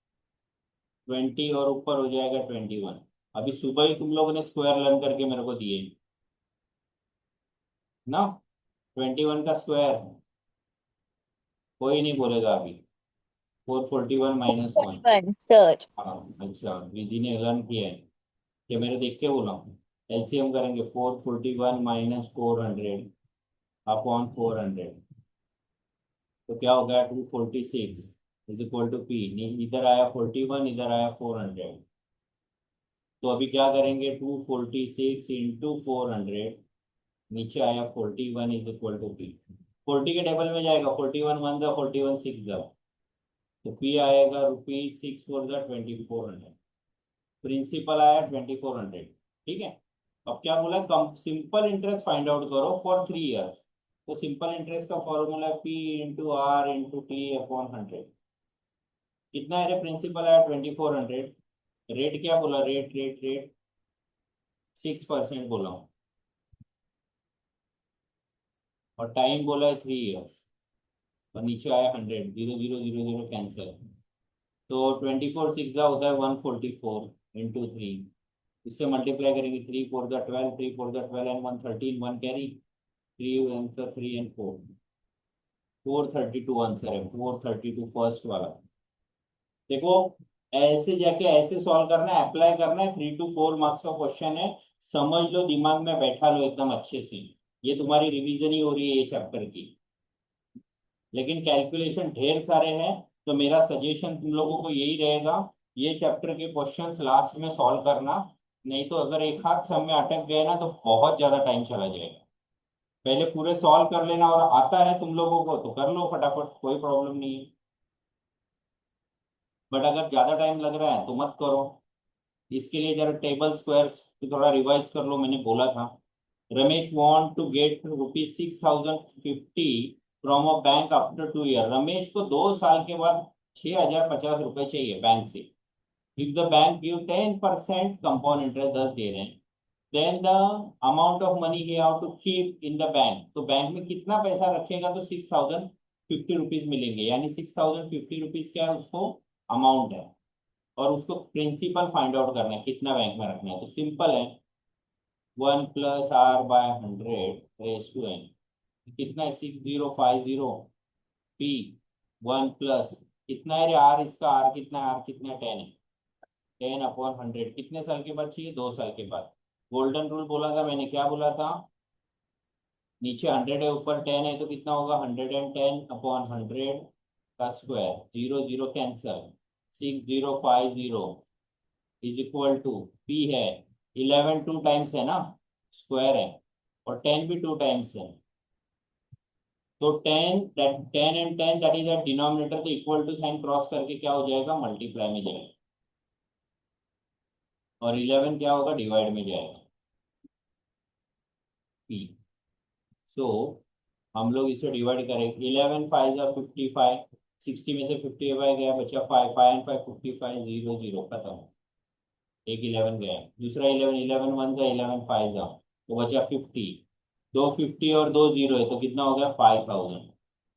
20, और ऊपर हो जाएगा 21। अभी सुबह ही तुम लोगों ने स्क्वायर लर्न करके मेरे को दिए ना, 21 का स्क्वायर। कोई नहीं बोलेगा अभी। 441 - 1। 41 सर। हाँ, अच्छा, विधि ने लर्न किया है, ये मेरे देख के बोला। एलसीएम करेंगे, 441 - 400 अपॉन 400, तो क्या हो गया? 246 इज इक्वल टू पी। इधर आया 41, इधर आया 400, तो अभी क्या करेंगे? 246 इंटू 400, नीचे आया 41 इज इक्वल टू पी। 40 के टेबल में जाएगा, 41 1 जा, 41 6 जा, तो पी आएगा ₹6 4 जा 2400। प्रिंसिपल आया 2400। ठीक है। अब क्या बोला? Come simple interest find out करो फॉर 3 years। तो सिंपल इंटरेस्ट का formula P into R into T upon 100। कितना है रे? प्रिंसिपल आया 2400। रेट क्या बोला? रेट रेट रेट 6% बोला हूँ, और टाइम बोला है 3 years, और नीचे आया 100, 0 0 0 0 कैंसिल, तो 24 6 होता है 144 इंटू 3। इससे मल्टीप्लाई करेंगे, 3 4 जा 12, 3 4 जा 12 एंड 113, 1 कैरी, 3 एंड 4 432 आंसर है, 432 फर्स्ट वाला। देखो, ऐसे जाके ऐसे सॉल्व करना है, अप्लाई करना है, 3 to 4 मार्क्स का क्वेश्चन है। समझ लो, दिमाग में बैठा लो एकदम अच्छे से। ये तुम्हारी रिवीजन ही हो रही है ये चैप्टर की, लेकिन कैलकुलेशन ढेर सारे हैं, तो मेरा सजेशन तुम लोगों को यही रहेगा, ये चैप्टर के क्वेश्चंस लास्ट में सॉल्व करना। नहीं तो अगर एक हाथ सम में अटक गए ना, तो बहुत ज्यादा टाइम चला जाएगा। पहले पूरे सॉल्व कर लेना, और आता है तुम लोगों को तो कर लो फटाफट, कोई प्रॉब्लम नहीं है। बट अगर ज्यादा टाइम लग रहा है तो मत करो। इसके लिए जरा टेबल स्क्वायर्स थोड़ा रिवाइज कर लो, मैंने बोला था। Ramesh want to get ₹6050 from a bank after 2 year। Ramesh को 2 साल के बाद 6050 रुपए चाहिए बैंक से। If the bank give 10% compound interest, 10 दे रहे हैं, then the amount of money he have to keep in the bank. तो बैंक में कितना पैसा रखेगा तो 6050 रुपीज मिलेंगे, यानी 6050 रुपीज क्या है? उसको अमाउंट है, और उसको प्रिंसिपल फाइंड आउट करना है, कितना बैंक में रखना है। तो सिंपल है, 1 + R/100 रेस टू एन, कितना है? 6050। पी 1 प्लस कितना है रे आर, इसका आर कितना है, आर कितना है 10 है, 10/100 कितने साल के बाद चाहिए, 2 साल के बाद। गोल्डन रूल बोला था मैंने, क्या बोला था, नीचे 100 है ऊपर 10 है तो कितना होगा 110/100 का square, 0 0 cancel, 6050 is equal to P है 11 टू टाइम्स है ना, स्क्वायर है, और 10 भी 2 टाइम्स है, तो 10 that 10 and 10 that is at denominator, तो इक्वल टू साइन क्रॉस करके क्या हो जाएगा, मल्टीप्लाई में जाएगा, और 11 क्या होगा, डिवाइड में जाएगा, पी। सो हम लोग इसे डिवाइड करेंगे, 11 5 जा 55, 60 में से 55 गया, बचा 5, 5 एंड 5 55, 0 0 खत्म, एक 11 गया, दूसरा 11, 11 1 जा 11 5 जा, तो बचा 50, दो 50 और दो 0 है तो कितना हो गया 5000,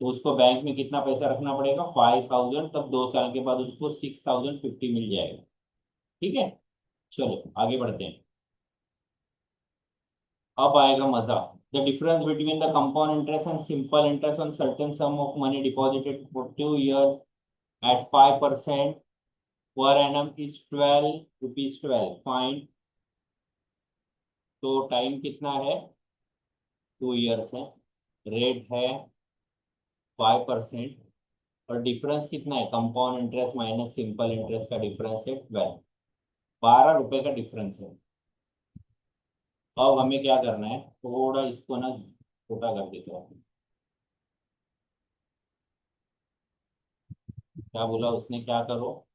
तो उसको बैंक में कितना पैसा रखना पड़ेगा 5000, तब 2 साल के बाद उसको 6050 मिल जाएगा। ठीक है, चलो आगे बढ़ते हैं, अब आएगा मजा। The difference between the compound interest and simple interest on certain sum of money deposited for 2 years at 5% per annum is 12 rupees 12, fine. तो टाइम कितना है, 2 years है, रेट है 5%, और डिफरेंस कितना है, compound interest minus simple interest का difference है 12, 12 रुपए का डिफरेंस है। अब हमें क्या करना है, थोड़ा इसको ना छोटा कर देते हैं, क्या बोला उसने, क्या करो,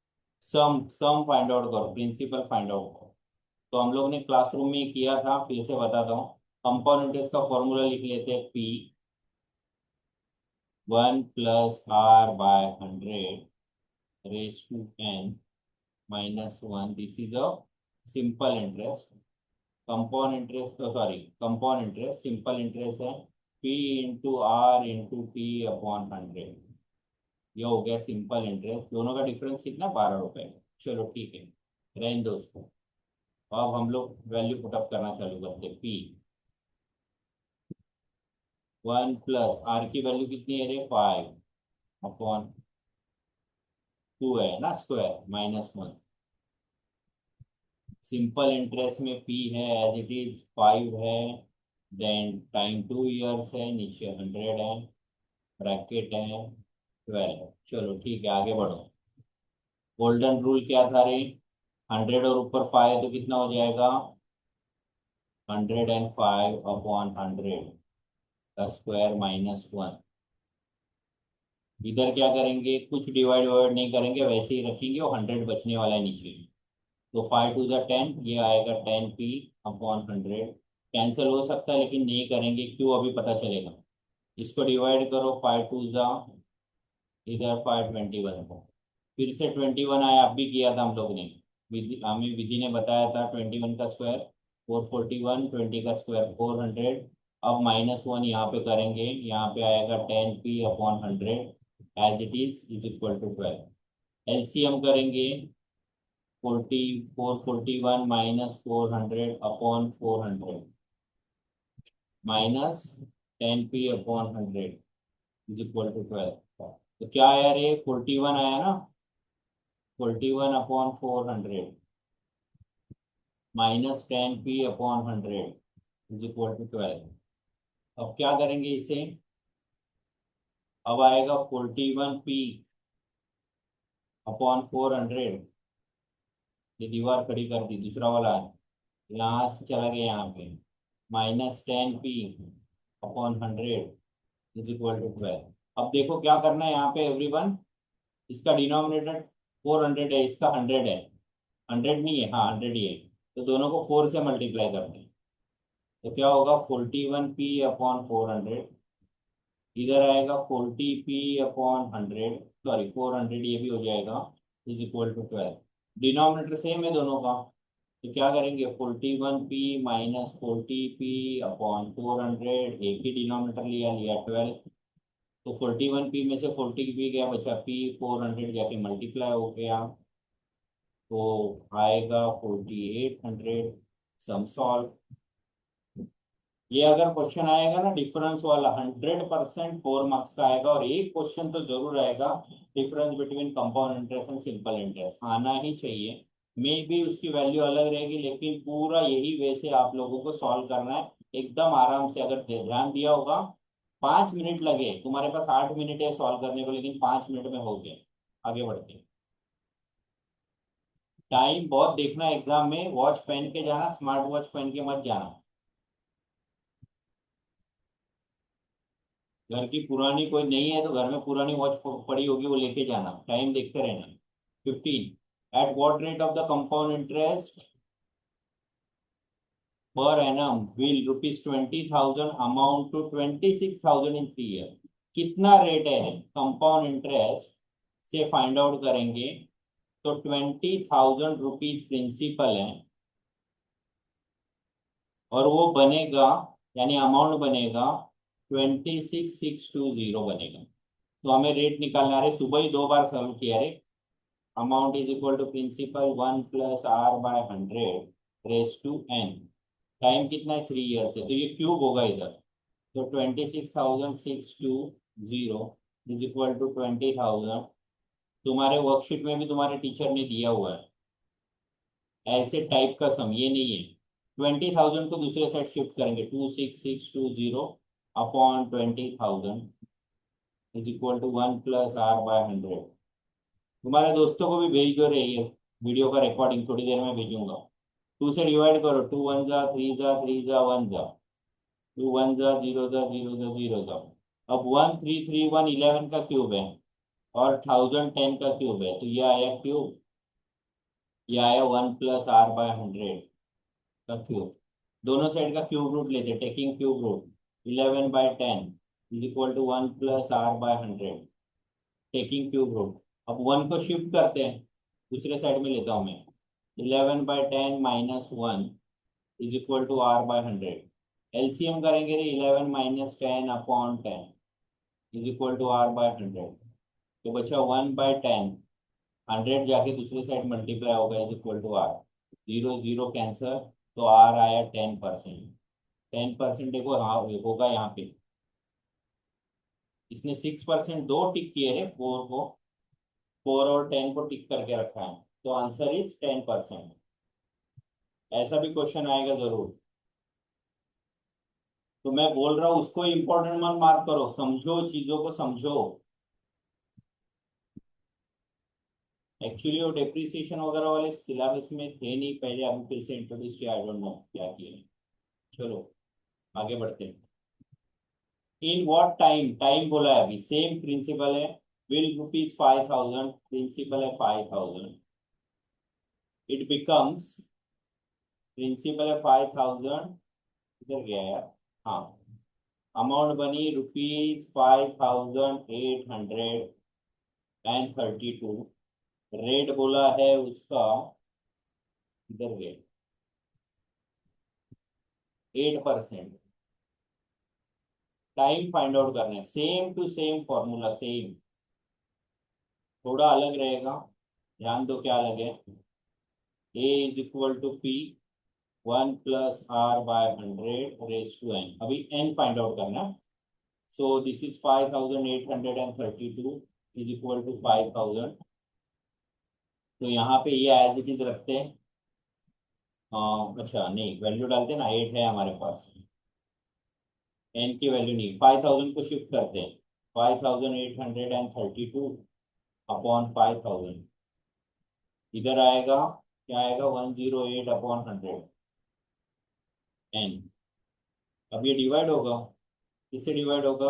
सम सम फाइंड आउट करो, प्रिंसिपल फाइंड आउट करो। तो हम लोग ने क्लासरूम में किया था, फिर से बताता हूँ, कंपाउंड इंटरेस्ट का फॉर्मूला लिख लेते हैं, P 1 + r/100 raised to n - 1, this is a simple interest, compound interest, sorry compound interest, simple interest है P into R into T upon 100, ये हो गया सिंपल इंटरेस्ट, दोनों का डिफरेंस कितना, 12 रुपए। चलो ठीक है, रहने दो उसको। अब हम लोग वैल्यू पुटअप करना चालू करते हैं, पी 1 प्लस आर की वैल्यू कितनी है रे, 5/2 है ना, स्क्वायर -1, सिंपल इंटरेस्ट में पी है एज इट इज 5 है, देन टाइम 2 years है, नीचे 100 है, ब्रैकेट है 12, चलो ठीक है आगे बढ़ो। गोल्डन रूल क्या था रे, 100 और ऊपर 5 तो कितना हो जाएगा, 105/100 का स्क्वायर -1। इधर क्या करेंगे, कुछ डिवाइड वाइड नहीं करेंगे, वैसे ही रखेंगे, और 100 बचने वाला है नीचे, तो 5 2 जा 10, ये आएगा 10p/100, कैंसिल हो सकता है लेकिन नहीं करेंगे, क्यों अभी पता चलेगा। इसको डिवाइड करो, 5 2 जा, इधर 521 को, फिर से 21 आया, अब भी किया था हम लोग ने, हमें विधि ने बताया था 21 का स्क्वायर 441, 20 का स्क्वायर 400, अब -1 यहाँ पे करेंगे, यहाँ पे आएगा 10p/100 as it is equal to 12, LCM करेंगे, 441 -400/400 -10p/100 इज इक्वल टू 12, तो क्या आया रे, 41 आया ना, 41/400 -10p/100 इज इक्वल टू 12। अब क्या करेंगे इसे, अब आएगा 41p/400, ये दीवार खड़ी कर दी, दूसरा वाला यहाँ से चला गया यहाँ पे, -10p/100 इज इक्वल टू 12। अब देखो क्या करना है यहाँ पे एवरीवन, इसका डिनोमिनेटर 400 है, इसका 100 है, 100 नहीं है, हाँ 100 ही है, तो दोनों को 4 से मल्टीप्लाई करते हैं, तो क्या होगा 41p/400, इधर आएगा 40p/100, सॉरी 400 ये भी हो जाएगा, is equal to 12, denominator same है दोनों का, तो क्या करेंगे 41p - 40p/400, एक ही डिनोमिनेटर लिया लिया 12, तो 41p में से 40p गया, बचा p, 400 जाके मल्टीप्लाई हो गया, तो आएगा 4800, सम सॉल्व, ये अगर क्वेश्चन आएगा ना डिफरेंस वाला 100% 4 मार्क्स का आएगा, और एक क्वेश्चन तो जरूर आएगा difference between compound interest and simple interest, आना ही चाहिए। मे बी उसकी वैल्यू अलग रहेगी, लेकिन पूरा यही वे से आप लोगों को सॉल्व करना है, एकदम आराम से। अगर ध्यान दिया होगा, 5 मिनट लगे, तुम्हारे पास 8 मिनट है सॉल्व करने को, लेकिन 5 मिनट में हो गए। आगे बढ़ते हैं। टाइम बहुत देखना एग्जाम में, वॉच पहन के जाना, स्मार्ट वॉच पहन के मत जाना। घर की पुरानी कोई नहीं है तो घर में पुरानी वॉच पड़ी होगी, वो लेके जाना, टाइम देखते रहना। 15, at what rate of the compound interest per annum will ₹20,000 amount to 26,000 in 3 year. कितना रेट है कंपाउंड इंटरेस्ट से फाइंड आउट करेंगे, तो ₹20,000 प्रिंसिपल है, और वो बनेगा, यानी अमाउंट बनेगा 26,620 बनेगा। तो हमें रेट निकालना है, सुबह ही 2 बार सॉल्व किया रे। Amount is equal to principal 1 + r/100 raise to n। Time कितना है, 3 ईयर्स है, तो ये क्यूब होगा इधर। तो 26,620 इज इक्वल टू 20,000। तुम्हारे वर्कशीट में भी तुम्हारे टीचर ने दिया हुआ है ऐसे टाइप का सम, ये नहीं है। 20,000 को दूसरे साइड शिफ्ट करेंगे, 26,620 upon 20,000 is equal to 1 + r/100। तुम्हारे दोस्तों को भी भेज दो रे, ये वीडियो का रिकॉर्डिंग थोड़ी देर में भेजूंगा। 2 से डिवाइड करो, 2 × 1 = 3 × 3 = 1 = 2 × 1 = 0 × 0 × 0 = अब 1,331 का क्यूब है, और 1010 का क्यूब है, तो ये आया क्यूब, ये आया 1 + r/100 का क्यूब। दोनों साइड का क्यूब रूट लेते, taking cube root, 11/10 is equal to 1 + r/100, taking cube root. अब 1 को शिफ्ट करते हैं, दूसरे साइड में लेता हूं मैं, 11/10 - 1 is equal to r/100। LCM करेंगे रे, 11 - 10 upon 10 is equal to r/100। तो बचा 1/10, 100 जाके दूसरे साइड मल्टीप्लाई होगा, is equal to r। 0 0 cancel, तो r आया 10%। 10% देखो, हाँ होगा यहाँ पे। इसने 6% दो टिक किए रे, 4 को, 4 और 10 को टिक करके रखा है, तो आंसर इज 10%। ऐसा भी क्वेश्चन आएगा जरूर। तो मैं बोल रहा हूँ उसको इंपॉर्टेंट मत मार्क करो, समझो, चीजों को समझो। एक्चुअली वो डेप्रिसिएशन वगैरह वाले सिलेबस में थे नहीं पहले, अभी फिर से इंट्रोड्यूस किया, आई डोंट नो क्या किया। चलो आगे बढ़ते हैं। इन व्हाट टाइम, टाइम बोला है अभी, सेम प्रिंसिपल है। बिल ₹5,000, प्रिंसिपल है 5,000, इट बिकम्स, प्रिंसिपल है 5,000, इधर गया यार, हाँ, अमाउंट बनी ₹5,832। रेट बोला है उसका, इधर गए, 8%। टाइम फाइंड आउट करना है, same to same formula, same, थोड़ा अलग रहेगा, ध्यान दो क्या अलग है। A is equal to P 1 + r/100 raise to n। अभी n फाइंड आउट करना, so this is 5,832 is equal to 5,000। तो यहाँ पे ये एज इट इज रखते हैं। अच्छा नहीं, वैल्यू डालते हैं ना, 8 है हमारे पास, n की वैल्यू नहीं, 5,000 को शिफ्ट करते हैं, 5,832 अपॉन 5,000, इधर आएगा, क्या आएगा, 108/100 n। अब ये डिवाइड होगा, किससे डिवाइड होगा,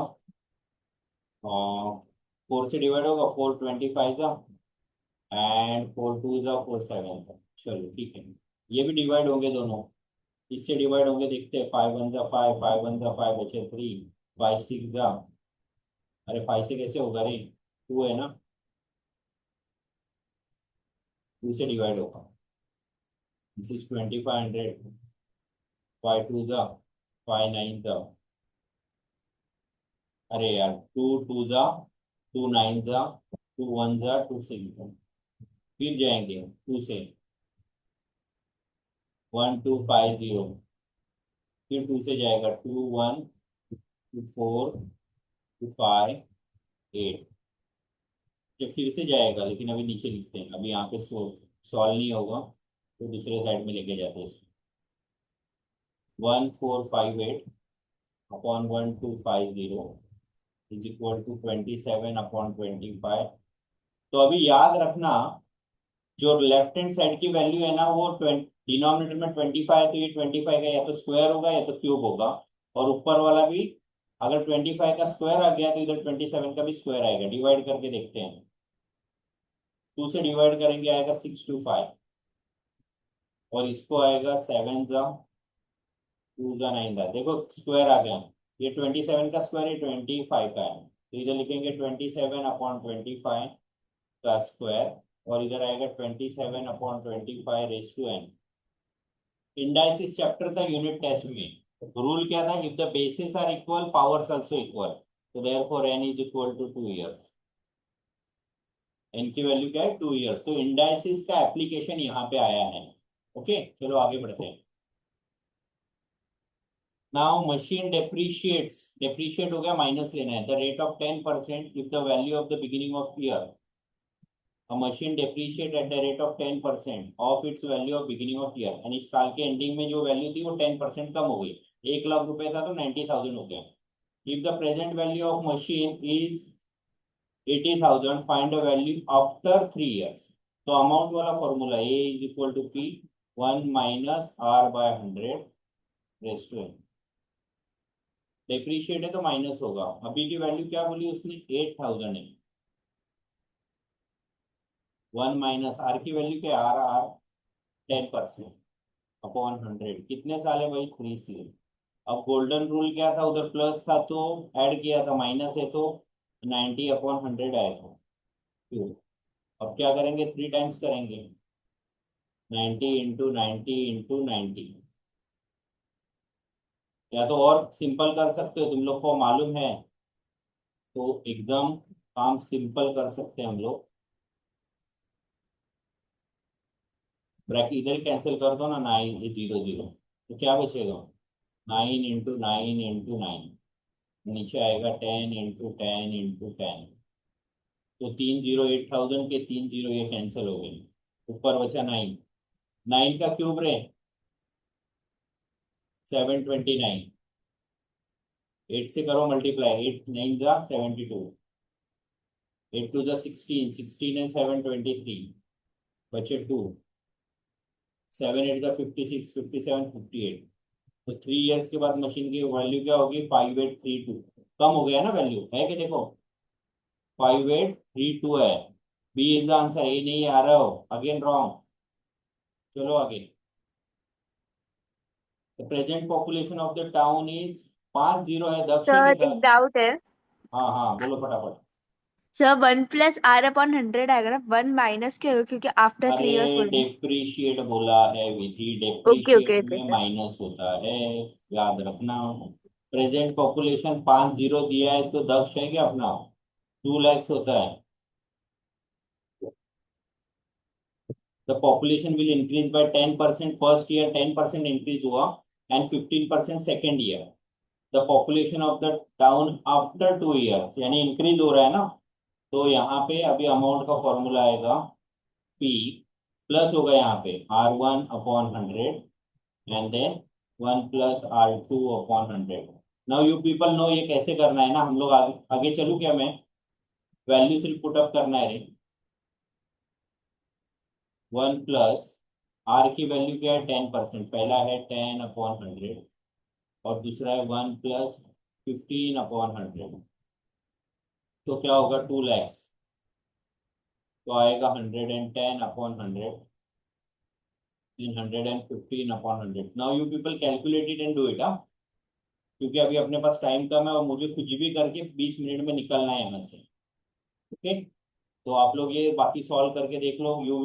4 से डिवाइड होगा, 4 × 25 एंड 4 × 2 = 4 × 7। चलो ठीक है, ये भी डिवाइड होंगे दोनों, इससे डिवाइड होंगे, देखते हैं, 5 × 1 = 5, 5 × 1 = 5 बचे 3, 5 × 6 = अरे 5 से कैसे होगा रे, 2 है ना, 2 से डिवाइड होगा, दिस इज 2,500, 5 2 = 5 9 = अरे यार 2 2 = 2 9 = 2 1 = 2 6, फिर जाएंगे 2 से, 1250, फिर 2 से जाएगा 2 1 2 4 2 5 8, ये फिर से जाएगा, लेकिन अभी नीचे लिखते हैं, अभी यहाँ पे सॉल्व नहीं होगा तो दूसरे साइड में लेके जाते हैं। 1458 upon 1250 is equal to 27 upon 25। तो अभी याद रखना, जो लेफ्ट हैंड साइड की वैल्यू है ना वो डिनोमिनेटर में 25 है, तो ये 25 का या तो स्क्वायर होगा या तो क्यूब होगा, और ऊपर वाला भी अगर 25 का स्क्वायर आ गया तो इधर 27 का भी स्क्वायर आएगा। डिवाइड करके देखते हैं, 2 से डिवाइड करेंगे आएगा 625, और इसको आएगा 7 जा 2 जा 9 जा, देखो स्क्वायर आ गया, ये 27 का स्क्वायर है 25 का है, तो इधर लिखेंगे 27 अपॉन 25 का स्क्वायर, और इधर आएगा 27 upon 25 raise to N. Indices chapter था यूनिट टेस्ट में, रूल क्या था, if the basis are equal powers also equal, तो therefore n is equal to 2 years. n की वैल्यू क्या है 2 इयर्स, तो इंडाइसिस का एप्लीकेशन यहाँ पे आया है। ओके चलो आगे बढ़ते हैं। नाउ मशीन डेप्रिशिएट्स, डेप्रिशिएट हो गया माइनस लेना है, the rate of 10% if the value of the beginning of year. A machine depreciate at the rate of 10% of its value of beginning of year, यानी साल के एंडिंग में जो value थी वो 10% कम हो गई, 1 लाख रुपए था तो 90,000 हो गया। If the present value of machine is 80,000, find the value after 3 years. तो अमाउंट वाला formula A is equal to P 1 minus R by 100 raise to N. Depreciate है तो माइनस होगा, अभी की वैल्यू क्या बोली उसने 8,000 है, 1 माइनस आर की वैल्यू क्या, आर आर 10% अपॉन 100, कितने साल है भाई 3 साल। अब गोल्डन रूल क्या था, उधर प्लस था तो ऐड किया था, माइनस है तो 90 अपॉन 100 आया था। क्यों? अब क्या करेंगे, 3 टाइम्स करेंगे, 90 इंटू 90 इंटू 90, या तो और सिंपल कर सकते हो, तुम लोग को मालूम है तो एकदम काम सिंपल कर सकते हैं हम लोग। ब्रैकेट इधर कैंसिल कर दो ना, 9 ये 0 0, तो क्या बचेगा 9 इंटू 9 इंटू 9, नीचे आएगा 10 इंटू 10 इंटू 10, तो 3 0 8,000 के 3 0 ये कैंसिल हो गए, ऊपर बचा 9, 9 का क्यूब रे 729, 8 से करो मल्टीप्लाई, 8 9 जा 72, 8 2 जा 16, 16 एंड 7 23, बचे 2, 7 8 जा 56, 57 58, तो 3 इयर्स के बाद मशीन की वैल्यू क्या होगी 5832, कम हो गया ना वैल्यू, है कि देखो 5832 है, बी इज द आंसर, ए नहीं आ रहा हो, अगेन रॉन्ग। चलो आगे, the present population of the town is 50 है, दक्ष है कि सर एक डाउट है। हाँ हाँ बोलो फटाफट। सर 1 + r/100 आएगा ना, 1 माइनस क्यों होगा, क्योंकि आफ्टर अरे 3 इयर्स बोल रहे हैं। डेप्रीशिएट बोला है विधि, ओके डेप्रीशिएट ओके में ठीक है। माइनस होता है, याद रखना। प्रेजेंट पॉपुलेशन 50 दिया है तो दक्ष है क्या अपना, 2 lakhs होता है। The population will increase by 10% first year, 10% increase हुआ, and 15% second year. The population of the town after 2 years, यानी इंक्रीज हो रहा है ना, तो यहाँ पे अभी अमाउंट का फॉर्मूला आएगा पी, प्लस होगा यहाँ पे R1/100 and then 1 + R2/100। Now you people know ये कैसे करना है ना, हम लोग आगे आगे चलू क्या, मैं वैल्यू सिर्फ पुटअप करना है रे। 1 प्लस आर की वैल्यू क्या है 10%, पहला है 10/100 और दूसरा है 1 + 15/100, तो क्या होगा 2 lakhs, तो आएगा 110/100 इन 115/100। Now you people calculate it and do it, हाँ, क्योंकि अभी अपने पास टाइम कम है और मुझे कुछ भी करके 20 मिनट में निकलना है यहाँ से। ओके, तो आप लोग ये बाकी सॉल्व करके देख लो, यू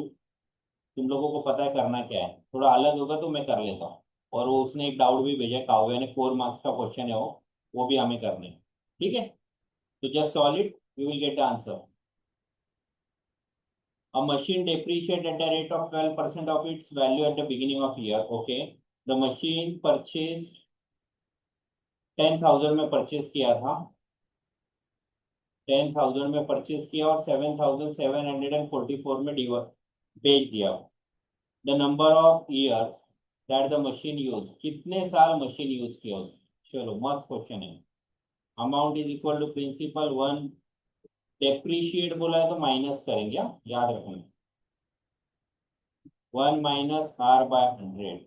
तुम लोगों को पता है करना क्या है, थोड़ा अलग होगा तो मैं कर लेता हूँ। और वो उसने एक डाउट भी भेजा, काव्या ने, 4 मार्क्स का क्वेश्चन है वो भी हमें करने हैं। ठीक है, तो just solve it, you will get the answer. A machine depreciate at the rate of 12% of its value at the beginning of year. Okay, the machine purchased 10,000 में परचेज किया था, 10,000 में परचेज किया और 7,744 में बेच दिया। The number of years that the machine use, कितने साल मशीन यूज किया उसने। चलो मस्त क्वेश्चन है। Amount is equal to principal 1, depreciate बोला है तो माइनस करेंगे, याद रखना 1 माइनस आर बाय 100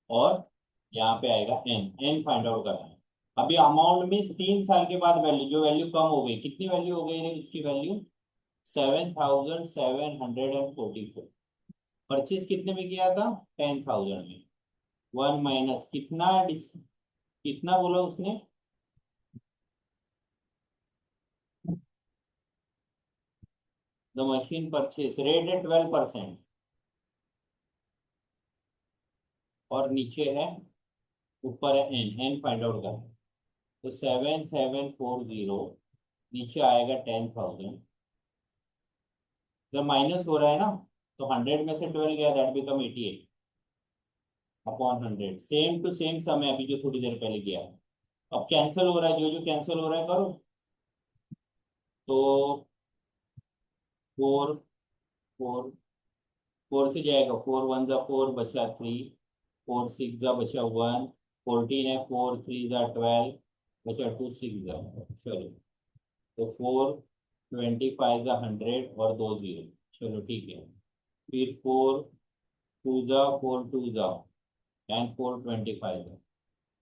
और यहाँ पे आएगा एन, एन फाइंड आउट करना है। अभी अमाउंट मीन्स 3 साल के बाद वैल्यू, जो वैल्यू कम हो गई, कितनी वैल्यू हो गई रे उसकी वैल्यू 7,744। परचेज कितने में किया था 10,000 में, 1 माइनस कितना बोला उसने, द मशीन परचेज रेट है 12% और नीचे है, ऊपर है एन, एन फाइंड आउट करना। तो 7,740 नीचे आएगा 10,000, जब माइनस हो रहा है ना तो 100 में से 12 गया, that become 88 upon 100। Same to same समय अभी जो थोड़ी देर पहले किया। अब कैंसिल हो रहा है, जो जो कैंसिल हो रहा है करो। तो 4 4 4 से जाएगा, 4 1 जा 4 बचा 3, 4 6 जा बचा 1, 14 है, 4 3 जा 12 बचा 2 6 जा। चलो तो 4 25 जा 100 और 2 जीरो। चलो ठीक है। फिर 4 2 जा 4 2 जा एंड 4 25 है।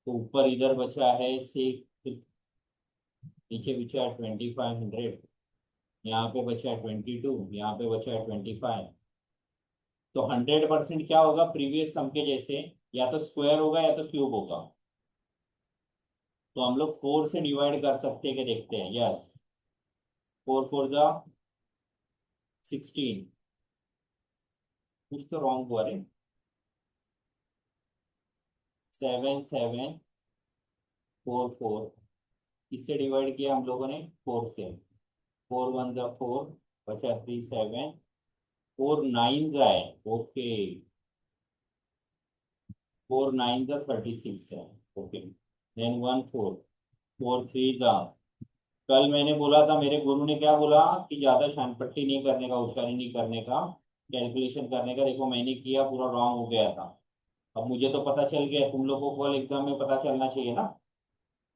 तो ऊपर इधर बचा है 6, नीचे बचा है 2500, यहाँ पे बचा है 22, यहाँ पे बचा है 25। तो 100% क्या होगा प्रीवियस सम के जैसे, या तो स्क्वायर होगा या तो क्यूब होगा। तो हम लोग 4 से डिवाइड कर सकते हैं कि देखते हैं। यस, 4 4 जा 16, कुछ तो रॉन्ग हुआ रे। 7 7 4 4 किससे डिवाइड किया हम लोगों ने 4 से। 4 1 जा 4 बचा 3 7, 4 9 जाए, ओके 4 9 जा 36 है, ओके देन 1 4 4 3 जा। कल मैंने बोला था, मेरे गुरु ने क्या बोला कि ज्यादा शानपट्टी नहीं करने का, होशियारी नहीं करने का, कैलकुलेशन करने का। देखो मैंने किया, पूरा रॉन्ग हो गया था। अब मुझे तो पता चल गया, तुम लोग को कल एग्जाम में पता चलना चाहिए ना।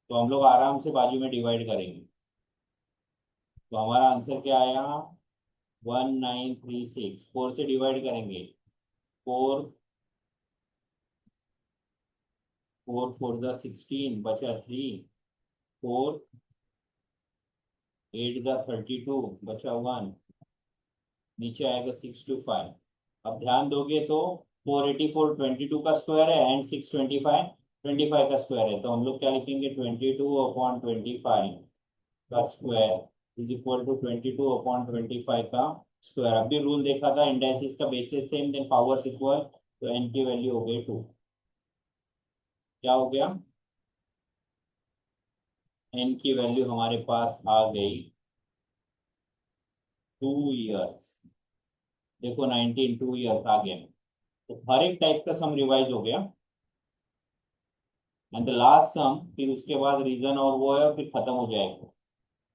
तो हम लोग आराम से बाजू में डिवाइड करेंगे। तो हमारा आंसर क्या आया 1936। 4 से डिवाइड करेंगे, 4 4 4 जा 16 बचा 3, 4 8 जा 32 बचा 1, नीचे आएगा 625। अब ध्यान दोगे तो 484 22 का स्क्वायर है एंड 625 25 का स्क्वायर है। तो हम लोग क्या लिखेंगे 22/25 का स्क्वायर इज इक्वल टू 22/25 का स्क्वायर। अभी रूल देखा था, इंडाइसिस का basis same then powers equal, तो एन की वैल्यू हो गई 2। क्या हो गया, एन की वैल्यू हमारे पास आ गई 2 ईयर्स। देखो 19 2 ईयर्स आ गया। तो हर एक टाइप का सम रिवाइज हो गया एंड द लास्ट सम, फिर उसके बाद रीजन और वो है और फिर खत्म हो जाएगा।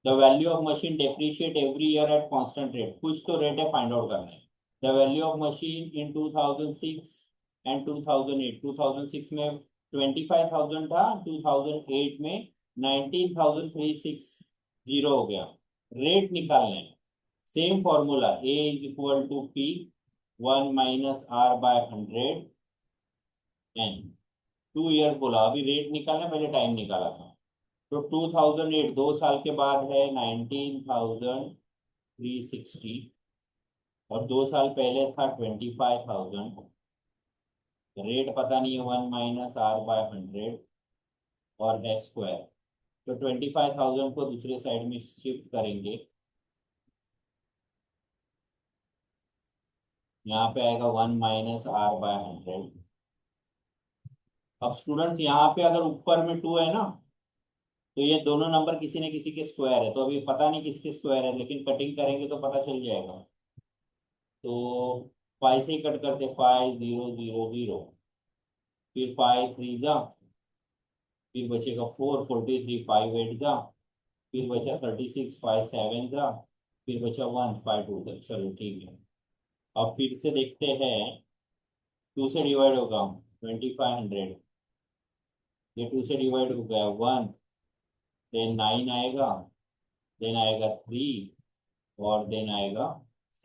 The value of machine depreciate every year at constant rate, कुछ तो रेट है फाइंड आउट करना है। The value of machine in 2006 and 2008, 2006 में 25,000 था, 2008 में 19,360 हो गया। रेट निकालना है, same formula A is equal to P 1 minus R by 100 N. 2 years बोला, अभी रेट निकालना, पहले टाइम निकाला था। तो 2008 2 साल के बाद है 19,360 और 2 साल पहले था 25,000। रेट पता नहीं है, 1 माइनस आर बाय 100 और है स्क्वायर। तो 25,000 को दूसरे साइड में शिफ्ट करेंगे, यहाँ पे आएगा 1 माइनस आर बाय 100। अब स्टूडेंट्स यहाँ पे अगर ऊपर में 2 है ना, तो ये दोनों नंबर किसी न किसी के स्क्वायर है। तो अभी पता नहीं किसके स्क्वायर है, लेकिन कटिंग करेंगे तो पता चल जाएगा। तो 5 से ही कट करते, 5 0 0 0, फिर 5 3 जा फिर बचेगा 4, 43, 5 8 जा, फिर बचा 36, 5 7 जा, फिर बचा 1, 5 2 जा। चलो ठीक है। अब फिर से देखते हैं, 2 से डिवाइड होगा 2500, ये 2 से डिवाइड हो गया 1, देन 9 आएगा, देन आएगा 3, और देन आएगा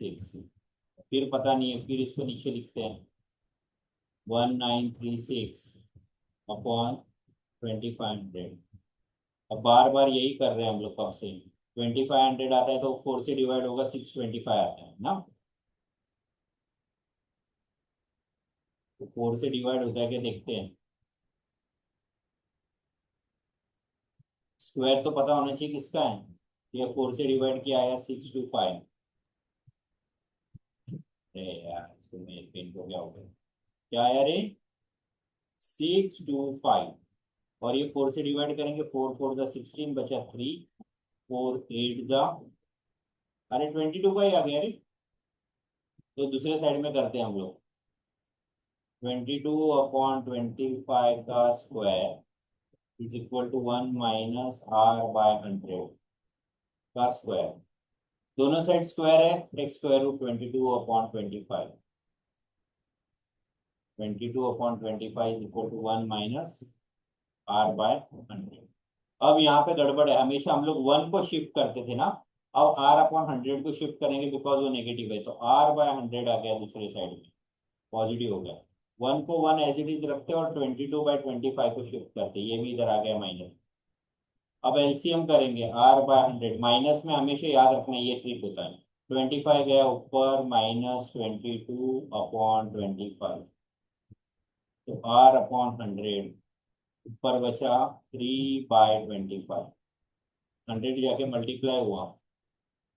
6। फिर पता नहीं है, फिर इसको नीचे लिखते हैं 1936 अपॉन 2500। अब बार बार यही कर रहे हैं हम लोग कब से। 2500 आता है तो 4 से डिवाइड होगा 625 आता है ना। तो 4 से डिवाइड होता है क्या देखते हैं। स्क्वायर तो पता होना चाहिए किसका है। ये 4 से डिवाइड किया आया 625। अरे यार इसको मेरे पेन को क्या हो गया, क्या आया रे, 625। और ये 4 से डिवाइड करेंगे, 4 4 जा 16, बचा 3, 4 8 जा, अरे 22 का ही आ गया रे। तो दूसरे साइड में करते हैं हम लोग, 22/25 का square is equal to 1 minus r/100 का स्क्वायर। दोनों साइड स्क्वायर है, take square root 22/25। 22/25 is equal to 1 minus r/100। अब यहाँ पे गड़बड़ है, हमेशा हम लोग 1 को शिफ्ट करते थे ना, अब r/100 को शिफ्ट करेंगे बिकॉज वो नेगेटिव है, तो r/100 आ गया दूसरे साइड में, पॉजिटिव हो गया। 1 को 1 एज इट इज रखते और 22/25 को शिफ्ट करते, ये भी इधर आ गया माइनस। अब एलसीएम करेंगे, r/100 माइनस में हमेशा याद रखना ये ट्रिक होता है, 25 गया ऊपर माइनस 22/25, तो r/100 ऊपर बचा 3/25, 100 जाके मल्टीप्लाई हुआ,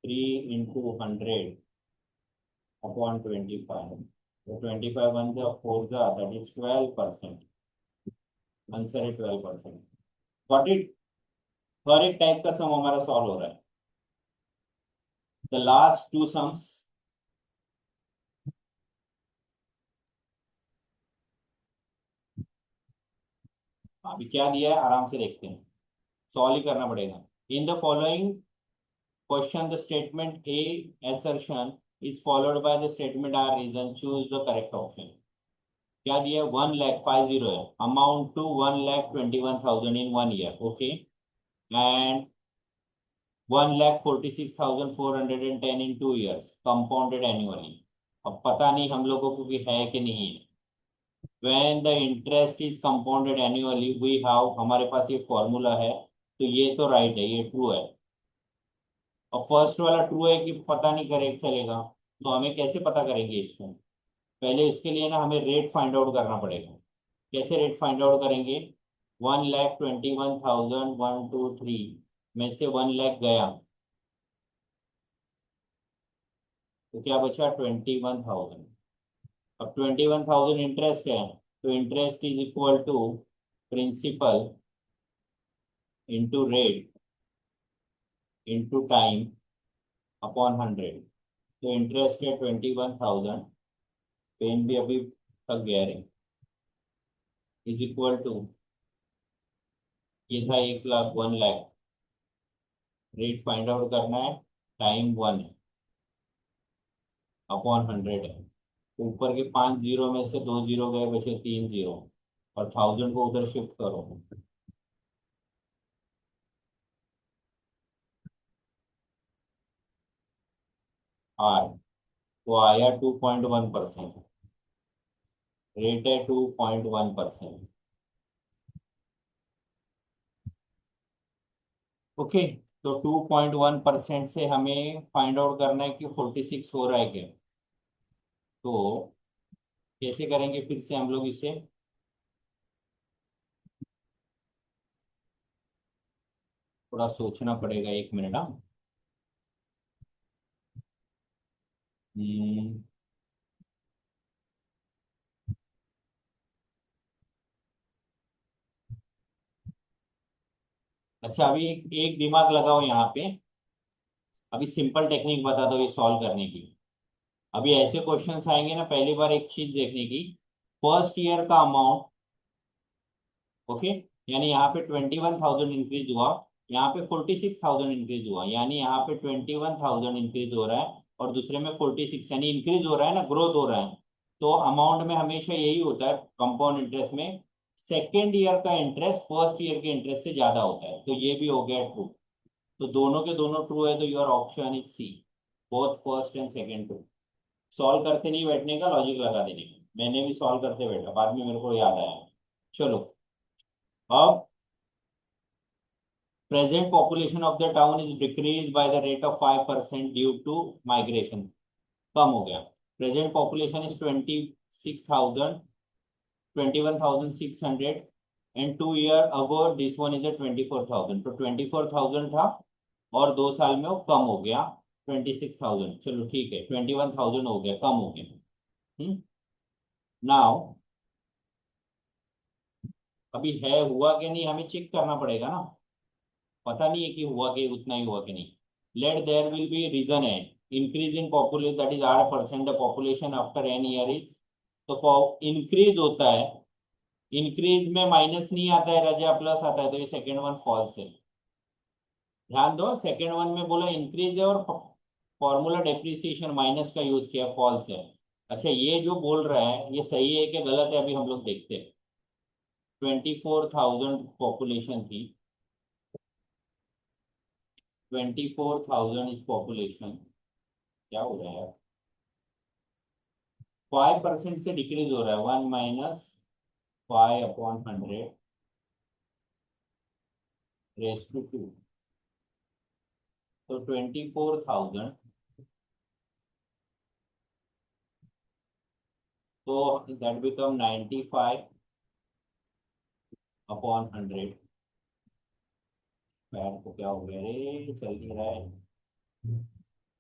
3 × 100/25, तो 25 1 जा 4 जा, दैट इज 12%। आंसर है 12%। Got it. हर एक टाइप का सम हमारा सॉल्व हो रहा है। द लास्ट टू सम्स, अभी क्या दिया है आराम से देखते हैं, सॉल्व ही करना पड़ेगा। In the following question the statement A assertion is followed by the statement r reason, choose the correct option। क्या दिया है, 1,50,000 है, amount to 1,21,000 in 1 year, okay, and 1,46,410 in 2 years compounded annually. अब पता नहीं हम लोगों को कि है कि नहीं है। when the interest is compounded annually we have, हमारे पास ये फॉर्मूला है, तो ये तो राइट है, ये ट्रू है। और फर्स्ट वाला ट्रू है कि पता नहीं करेक्ट चलेगा, तो हमें कैसे पता करेंगे इसको। पहले इसके लिए ना हमें रेट फाइंड आउट करना पड़ेगा। कैसे रेट फाइंड आउट करेंगे, 1,21,123 में से 1,00,000 गया, तो क्या बचा 21,000। अब 21,000 इंटरेस्ट है, तो interest is equal to principal into rate into time upon 100। तो इंटरेस्ट है 21,000, पेन भी अभी तक गया है, इज इक्वल टू, ये था 1,00,000 1,00,000, रेट फाइंड आउट करना है, टाइम 1 है, अपॉन 100 है। तो ऊपर के 5 जीरो में से 2 जीरो गए, बचे 3 जीरो, और 1000 को उधर शिफ्ट करो, आर, तो आया 2.1%, रेट है 2.1%। ओके, तो 2.1% से हमें फाइंड आउट करना है कि 46 हो रहा है क्या। तो कैसे करेंगे फिर से हम लोग इसे, थोड़ा सोचना पड़ेगा, 1 मिनट। हाँ, हम्म, अच्छा अभी एक दिमाग लगाओ यहाँ पे। अभी सिंपल टेक्निक बता दो ये सॉल्व करने की। अभी ऐसे क्वेश्चंस आएंगे ना, पहली बार एक चीज देखने की, फर्स्ट ईयर का अमाउंट, ओके, यानी यहाँ पे 21,000 इंक्रीज हुआ, यहाँ पे 46,000 इंक्रीज हुआ, यानी यहाँ पे 21,000 इंक्रीज हो रहा है और दूसरे में 46, यानी इंक्रीज हो रहा है ना, ग्रोथ हो रहा है। तो अमाउंट में हमेशा यही होता है कंपाउंड इंटरेस्ट में, सेकेंड ईयर का इंटरेस्ट फर्स्ट ईयर के इंटरेस्ट से ज्यादा होता है। तो ये भी हो गया ट्रू। तो दोनों के दोनों ट्रू है, तो your option is C, both first and second true. Solve करते नहीं बैठने का, लॉजिक लगा देने का। मैंने भी सॉल्व करते बैठा, बाद में मेरे को याद आया। चलो, अब present population of the town is decreased by the rate of 5% due to migration, कम हो गया। present population is 26,000, 21,600 and 2 year ago this one is a 24,000, तो 24,000 था और 2 साल में वो कम हो गया 26,000। चलो ठीक है, 21,000 हो गया, कम हो गया। नाउ अभी है हुआ कि नहीं हमें चेक करना पड़ेगा ना, पता नहीं है कि हुआ कि उतना ही हुआ कि नहीं। Let there will be reason है, increase in population that is 8% the population after an year is. तो इंक्रीज होता है, इंक्रीज में माइनस नहीं आता है रजा, प्लस आता है, तो ये सेकेंड वन फॉल्स है। ध्यान दो, सेकेंड वन में बोला इंक्रीज है और फॉर्मूला डेप्रिसिएशन माइनस का यूज किया, फॉल्स है। अच्छा, ये जो बोल रहा है ये सही है कि गलत है, अभी हम लोग देखते हैं। 24,000 पॉपुलेशन थी, 24,000 इज पॉपुलेशन। क्या हो रहा है, 5% से डिक्रीज हो रहा है, 1 - 5/100 रेस टू 2। तो 24,000, तो दैट बिकम 95/100। पैर को क्या हो गया रे, चल नहीं रहा है।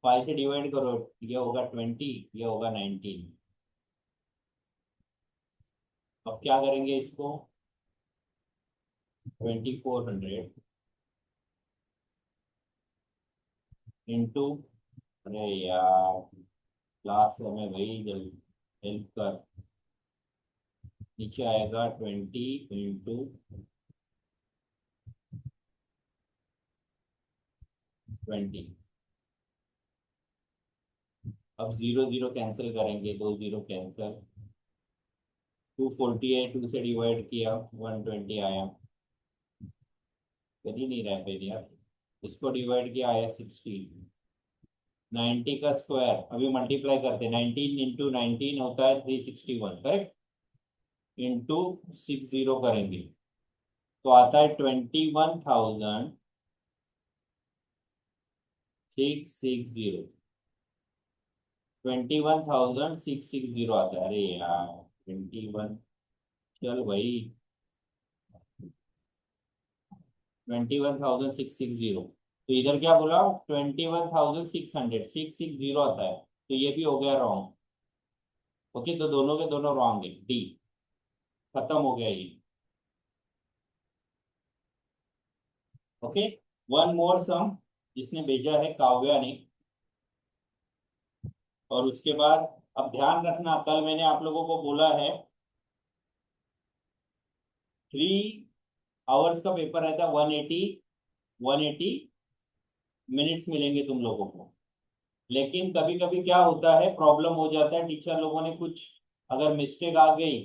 5 से डिवाइड करो, ये होगा 20, ये होगा 19। अब क्या करेंगे इसको, 2400 इंटू, अरे यार क्लास में भाई जल्दी हेल्प कर, नीचे आएगा 20 × 20। अब जीरो जीरो कैंसिल करेंगे, दो जीरो कैंसिल, 240 है, 2 से डिवाइड किया 120 आया, कर ही नहीं रहा है फिर यार। इसको डिवाइड किया आया 60। 90 का स्क्वायर अभी मल्टीप्लाई करते, 19 × 19 होता है 361, करेक्ट। इंटू 60 करेंगे तो आता है 21,660, 21,660 आता है। अरे यार 21, चल भाई 21,660। तो इधर क्या बोला, 21,600, 660 आता है, तो ये भी हो गया रॉन्ग। ओके, तो दोनों के दोनों रॉन्ग है, डी। खत्म हो गया ये। ओके, वन मोर सम जिसने भेजा है काव्या ने, और उसके बाद अब ध्यान रखना, कल मैंने आप लोगों को बोला है 3 आवर्स का पेपर रहता है, 180 मिनट्स मिलेंगे तुम लोगों को। लेकिन कभी कभी क्या होता है, प्रॉब्लम हो जाता है, टीचर लोगों ने कुछ अगर मिस्टेक आ गई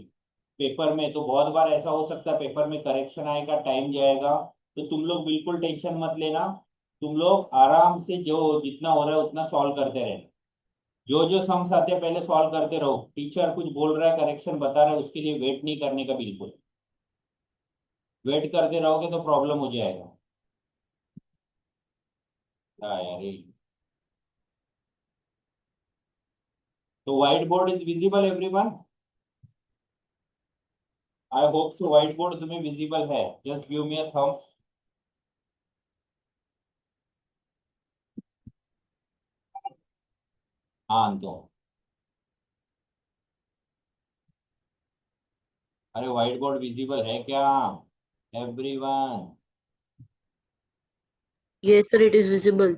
पेपर में, तो बहुत बार ऐसा हो सकता है पेपर में करेक्शन आएगा, टाइम जाएगा। तो तुम लोग बिल्कुल टेंशन मत लेना, तुम लोग आराम से जो जितना हो रहा है उतना सॉल्व करते रहना। जो जो सम्स आते हैं पहले सॉल्व करते रहो, टीचर कुछ बोल रहा है, करेक्शन बता रहा है, उसके लिए वेट नहीं करने का बिल्कुल। वेट करते रहोगे तो प्रॉब्लम हो जाएगा। हाँ यार तो white board is visible everyone, I hope so white board तुम्हें विजिबल है, just give me a thumb. हाँ तो अरे व्हाइट बोर्ड विजिबल है क्या everyone? Yes, sir, it is visible.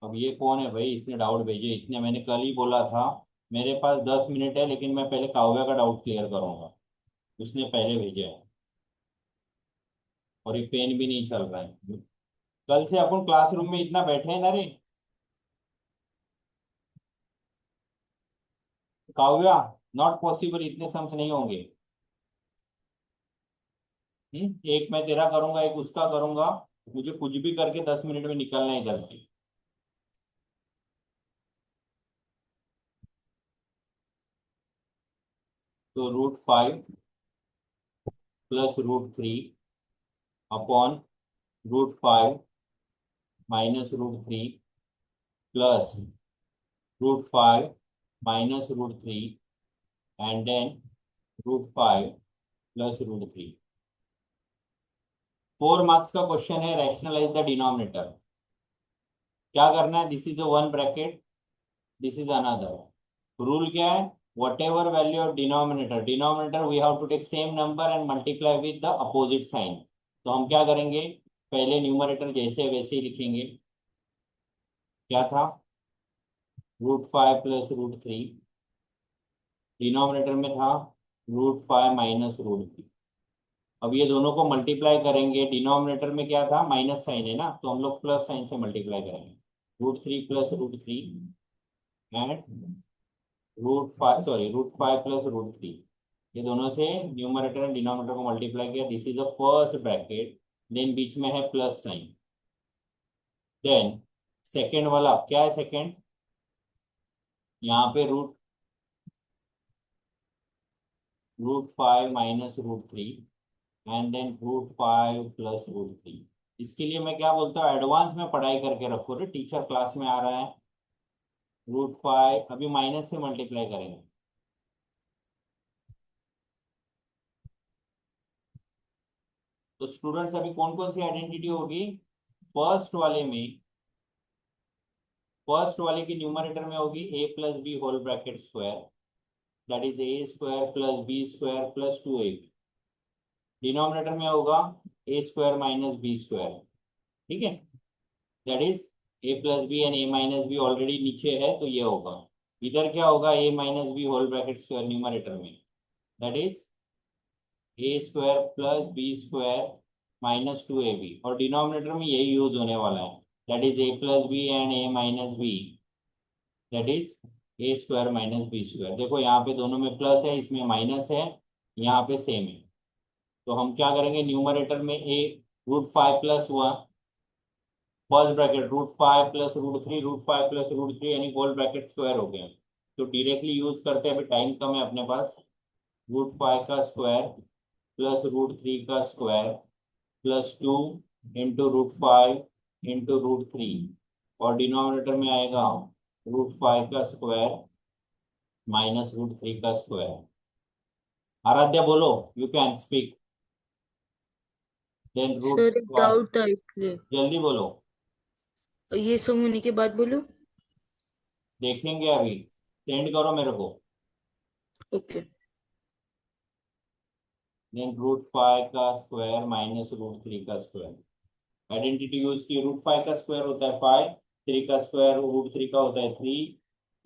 अब ये कौन है भाई, इसने डाउट भेजे इतने, मैंने कल ही बोला था मेरे पास 10 मिनट है, लेकिन मैं पहले काव्या का डाउट क्लियर करूंगा। उसने पहले भेजा है, और ये पेन भी नहीं चल रहा है। कल से अपन क्लासरूम में इतना बैठे हैं ना रे। काव्या, नॉट पॉसिबल, इतने सम्स नहीं होंगे। एक मैं तेरा करूंगा, एक उसका करूंगा। मुझे कुछ भी करके 10 मिनट में निकलना है इधर से। तो √5 plus √3 upon √5 -√3 plus √5 -√3 and then √5 plus √3। 4 marks का क्वेश्चन है, रैशनलाइज द डिनोमिनेटर। क्या करना है, this is a one bracket, this is another. Rule क्या है, whatever value of denominator, denominator we have to take same number and multiply with the opposite sign. तो हम क्या करेंगे, पहले न्यूमरेटर जैसे वैसे ही लिखेंगे। क्या था, √5 प्लस √3, डिनोमिनेटर में था √5 -√3। अब ये दोनों को मल्टीप्लाई करेंगे, डिनोमिनेटर में क्या था, माइनस साइन है ना, तो हम लोग प्लस साइन से मल्टीप्लाई करेंगे। √3 प्लस √3 एंड √5 प्लस √3। ये दोनों से न्यूमरेटर एंड डिनोमिनेटर को मल्टीप्लाई किया, this is the first bracket. Then बीच में है प्लस साइन। देन सेकेंड वाला क्या है, सेकेंड यहाँ पे √5 -√3 एंड देन √5 प्लस √3। इसके लिए मैं क्या बोलता हूँ, एडवांस में पढ़ाई करके रखो रे, टीचर क्लास में आ रहा है। √5 अभी माइनस से मल्टीप्लाई करेंगे। तो स्टूडेंट्स अभी कौन कौन सी आइडेंटिटी होगी, फर्स्ट वाले में, फर्स्ट वाले की न्यूमरेटर में होगी a plus b whole bracket square, that is a² plus b² plus 2ab। Denominator में होगा a² माइनस b²। ठीक है, that is a plus b and a minus b already नीचे है, तो ये होगा। इधर क्या होगा, a minus b whole bracket square numerator में, that is a² plus b² minus 2ab। और डिनोमिनेटर में यही यूज होने वाला है, that is a plus b and a minus B, that is a² minus b²। देखो यहाँ पे दोनों में प्लस है, इसमें माइनस है, यहाँ पे सेम है। तो हम क्या करेंगे, न्यूमरेटर में a √5 plus 1, first bracket √5 plus √3, √5 plus √3 यानी होल ब्रैकेट स्क्वायर हो गया। तो डायरेक्टली यूज करते हैं, अभी टाइम कम है अपने पास। √5 का स्क्वायर प्लस √3 का स्क्वायर प्लस 2 इंटू √5 इंटू √3, और डिनोमिनेटर में आएगा √5 का स्क्वायर माइनस √3 का स्क्वायर। आराध्या बोलो, you can speak. Then root sir एक डाउट था इसलिए। जल्दी बोलो, ये सब होने के बाद बोलूं? देखेंगे अभी, सेंड करो मेरे को। ओके। देन √5 का स्क्वायर माइनस √3 का स्क्वायर। आइडेंटिटी यूज की, √5 का स्क्वायर होता है 5, 3 का स्क्वायर √3 का होता है 3,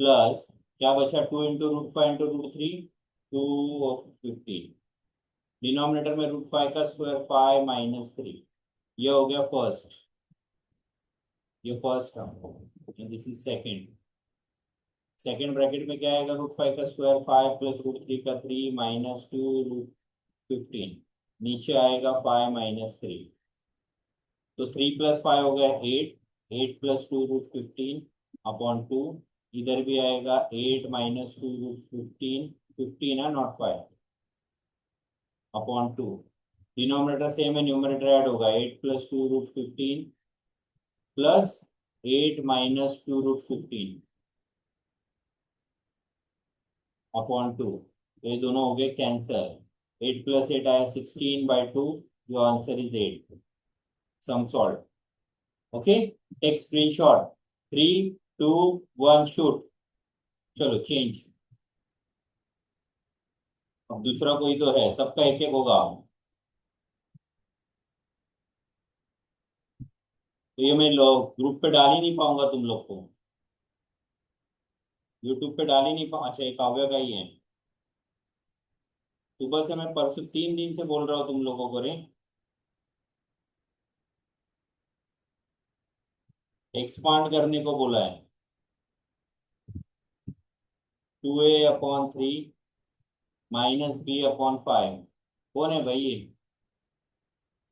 प्लस क्या बचा, 2 इंटू √5 इंटू √3, 215। डिनोमिनेटर में √5 का स्क्वायर 5 -3। ये हो गया फर्स्ट, ये first term, this is second. Second bracket में क्या आएगा, √5 का स्क्वायर 5 प्लस √3 का 3 माइनस 2 √15। नीचे आएगा 5 -3, तो 3 प्लस 5 हो गया 8, 8 प्लस 2 √15 अपॉन 2। इधर भी आएगा 8 माइनस 2 √15, 15 है नॉट 5, अपॉन 2। डिनोमिनेटर सेम है, न्यूमरेटर ऐड होगा, 8 प्लस 2 √15 प्लस 8 माइनस 2 √15 अपॉन 2। तो ये दोनों हो गए कैंसल। 8 प्लस 8 आया 16/2, your answer is 8। Sum solve. Okay, take screenshot. 3 2 1 shoot. चलो चेंज। अब दूसरा कोई तो है, सबका एक एक होगा। तो ये मैं लोग ग्रुप पे डाल ही नहीं पाऊंगा तुम लोग को, यूट्यूब पे डाल ही नहीं पाऊंगा। अच्छा, ये काव्य का ही है। सुबह से मैं परसों 3 दिन से बोल रहा हूँ तुम लोगों को रे, एक्सपांड करने को बोला है। 2a/3 -b/5। कौन है भाई ये?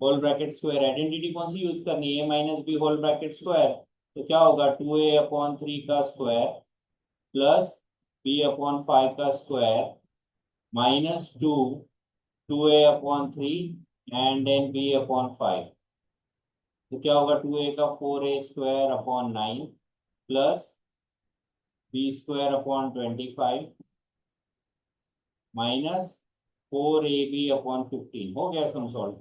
होल ब्रैकेट स्क्वायर, आइडेंटिटी कौन सी यूज करनी है? -b whole bracket square. तो क्या होगा? 2a/3 का स्क्वायर प्लस b/5 का square minus 2a/3 and then b/5। तो क्या होगा? 2a का 4a² plus b² minus 4ab/15। हो गया सम सॉल्व।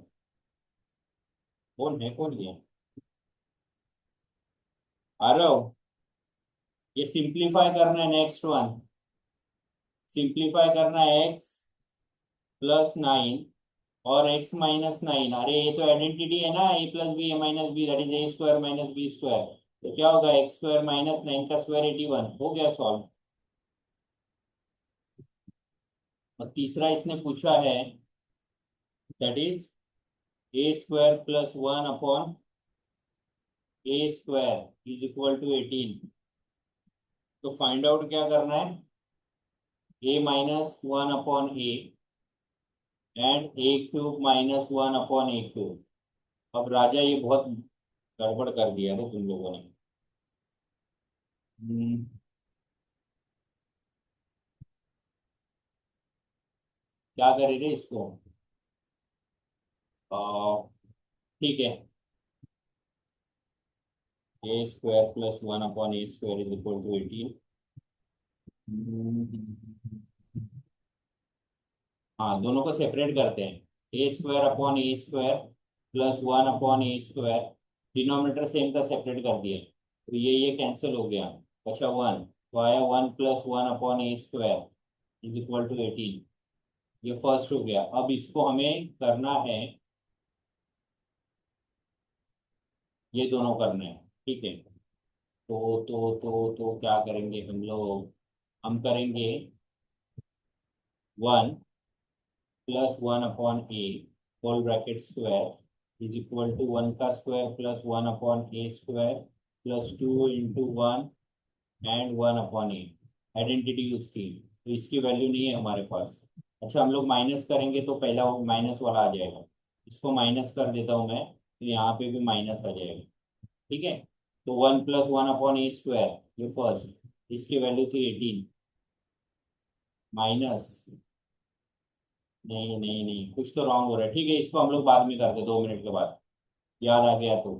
कौन है, कौन है? आ रहा हो? ये सिंप्लीफाई करना है, नेक्स्ट वन सिंप्लीफाई करना है। x+9 और x-9। अरे ये तो आइडेंटिटी है ना, a+b a-b, that is a² -b²। तो क्या होगा? x² -9 का स्क्वायर 81। हो गया सॉल्व। और तीसरा इसने पूछा है, दैट इज a² + 1/a² = 18। तो फाइंड आउट क्या करना है? a-1/a and a³ - 1/a³। अब राजा ये बहुत गड़बड़ कर दिया था तुम लोगों ने। हम्म, क्या करे रे इसको? ठीक है, a² + 1/a² = 18। हाँ, दोनों को सेपरेट करते हैं। a² + 1/a² डिनोमिनेटर सेम का सेपरेट कर दिया, तो ये कैंसिल हो गया। अच्छा 1, तो आया 1 + 1/a² = 18। ये फर्स्ट हो गया। अब इसको हमें करना है, ये दोनों करना है। ठीक है, तो क्या करेंगे हम लोग? हम करेंगे 1 + 1/a होल ब्रैकेट स्क्वायर = 1 का square plus 1/a² plus 2 × 1 and 1/a। Identity use की, तो इसकी वैल्यू नहीं है हमारे पास। अच्छा, हम लोग माइनस करेंगे तो पहला माइनस वाला आ जाएगा। इसको माइनस कर देता हूँ मैं, तो यहाँ पे भी माइनस आ जाएगा। ठीक है, तो 1 + 1/a², ये फर्स्ट, इसकी वैल्यू थी 18 माइनस, नहीं नहीं नहीं, कुछ तो रॉन्ग हो रहा है। ठीक है, इसको हम लोग बाद में करते 2 मिनट के बाद, याद आ गया तो।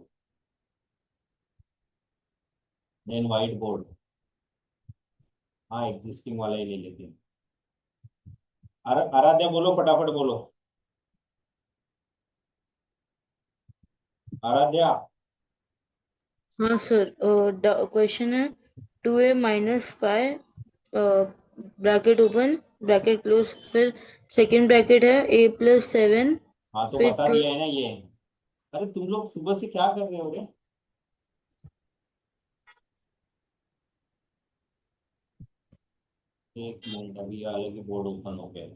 देन व्हाइट बोर्ड, हाँ एग्जिस्टिंग वाला ही ले लेते हैं। आराध्या बोलो, फटाफट बोलो। आराध्या। हाँ सर, क्वेश्चन है 2a - 5 bracket open bracket close, फिर सेकंड ब्रैकेट है a + 7, हाँ, तो फिर बता दिया है ना ये। अरे तुम लोग सुबह से क्या कर रहे हो रे? एक मिनट, अभी अलग ही बोर्ड ओपन हो गया।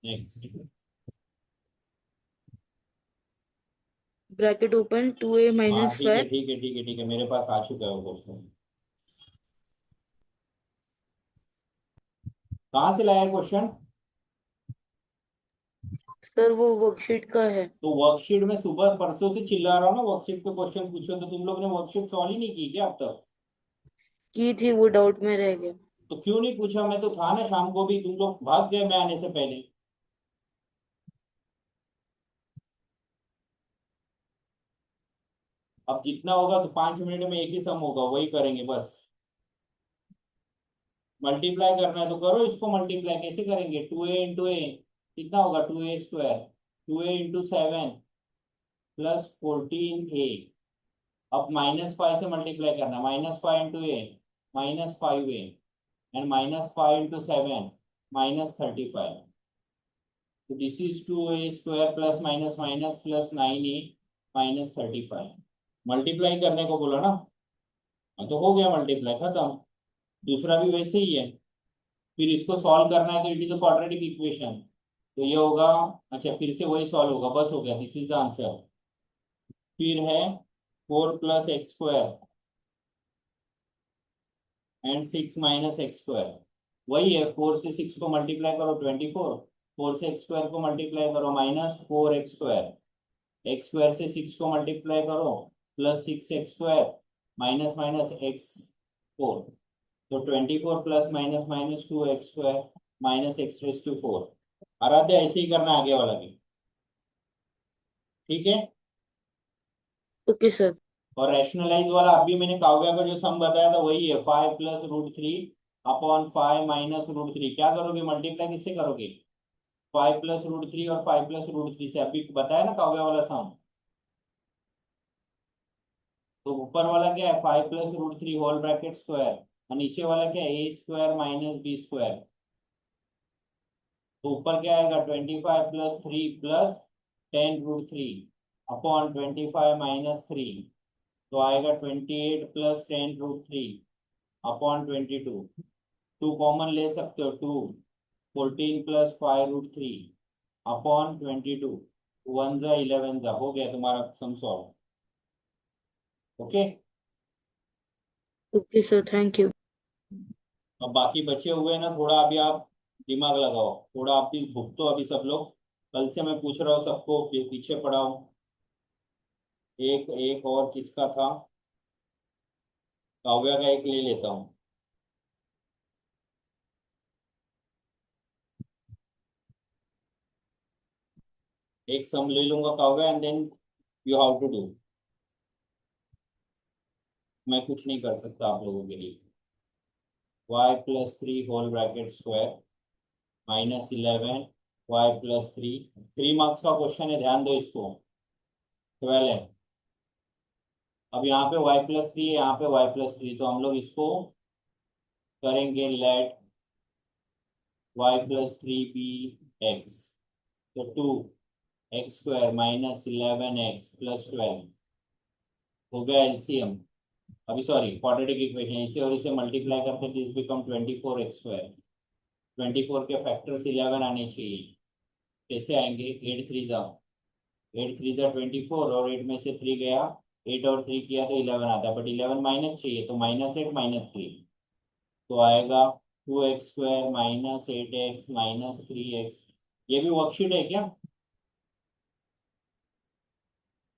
नेक्स्ट। ब्रैकेट ओपन 2a - हाँ ठीक है 5। ठीक है ठीक है ठीक है, मेरे पास आ चुका है वो क्वेश्चन। कहाँ से लाया क्वेश्चन? सर वो वर्कशीट का है। तो वर्कशीट में सुबह परसों से चिल्ला रहा हूँ ना, वर्कशीट पे क्वेश्चन पूछो, तो तुम लोग ने वर्कशीट सॉल्व ही नहीं की क्या अब तक? की थी, वो डाउट में रह गया। तो क्यों नहीं पूछा? मैं तो था ना शाम को भी, तुम लोग भाग गए मैं आने से पहले। अब जितना होगा तो 5 मिनट में एक ही सम होगा, वही करेंगे बस। मल्टीप्लाई करना है तो करो इसको मल्टीप्लाई। कैसे करेंगे? 2a × a कितना होगा? 2a², 2a × 7 + 14a। अब -5 से मल्टीप्लाई करना, -5 into A -5a and -5 into 7 -35. So this is 2a square plus minus minus plus 9a minus 35. Multiply करने को बोला ना, हाँ तो हो गया मल्टीप्लाई, खत्म. दूसरा भी वैसे ही है. फिर इसको सॉल्व करना है तो it is a quadratic equation, तो ये होगा. अच्छा, फिर से वही सॉल्व होगा, बस हो गया, दिस इज द आंसर. फिर है 4 + x² एंड 6 - x². वही है, 4 से 6 को मल्टीप्लाई करो 24, 4 से x² को मल्टीप्लाई करो -4x², x² से 6 को मल्टीप्लाई करो +6x² माइनस माइनस x4, तो 24 plus minus minus 2x² minus x⁴. आराध्य ऐसे ही करना आगे वाला भी, ठीक है. Okay sir. और रैशनलाइज वाला अभी मैंने काव्या का जो सम बताया था वही है, 5 + √3 अपॉन 5 - √3. क्या करोगे, मल्टीप्लाई किससे करोगे, 5 + √3 और 5 + √3 से. अभी बताया ना काव्या वाला सम. तो ऊपर वाला क्या है, 5 + √3 होल ब्रैकेट स्क्वायर, और नीचे वाला क्या है, a² - b². तो ऊपर क्या आएगा, 25 + 3 + 10√3 अपॉन 25 - 3, तो आएगा 28 + 10√3 अपॉन 22. 2 कॉमन ले सकते हो, 2, 14 + 5√3 अपॉन 22, 1 जा 11 जा, हो गया तुम्हारा सम solve. Okay. Okay sir, thank you. अब बाकी बचे हुए ना, थोड़ा अभी आप दिमाग लगाओ, थोड़ा आप भी भुगतो अभी सब लोग. कल से मैं पूछ रहा हूँ सबको, पीछे पढ़ाओ. एक एक और किसका था, काव्या का एक ले लेता हूँ. एक सम ले लूंगा Kavya, and then you how to do. मैं कुछ नहीं कर सकता आप लोगों के लिए. y + 3 whole bracket square -11 y + 3. 3 marks का क्वेश्चन है, ध्यान दो इसको. 12 है. अब यहाँ पे y + 3 है, यहाँ पे y + 3, तो हम लोग इसको करेंगे लेट y + 3 be x. तो 2x² - 11x + 12 हो गया एलसीएम. अभी सॉरी, क्वाड्रेटिक इक्वेशन, इसे और इसे मल्टीप्लाई करते दिस बिकम 24x². 24 के फैक्टर्स 11 आने चाहिए. कैसे आएंगे, 8 3 जा 8 3 जा 24, और 8 में से 3 गया, 8 और 3 किया तो 11 आता है, बट 11 माइनस चाहिए, तो -8 -3, तो आएगा 2x² - 8x - 3x. ये भी वर्कशीट है क्या,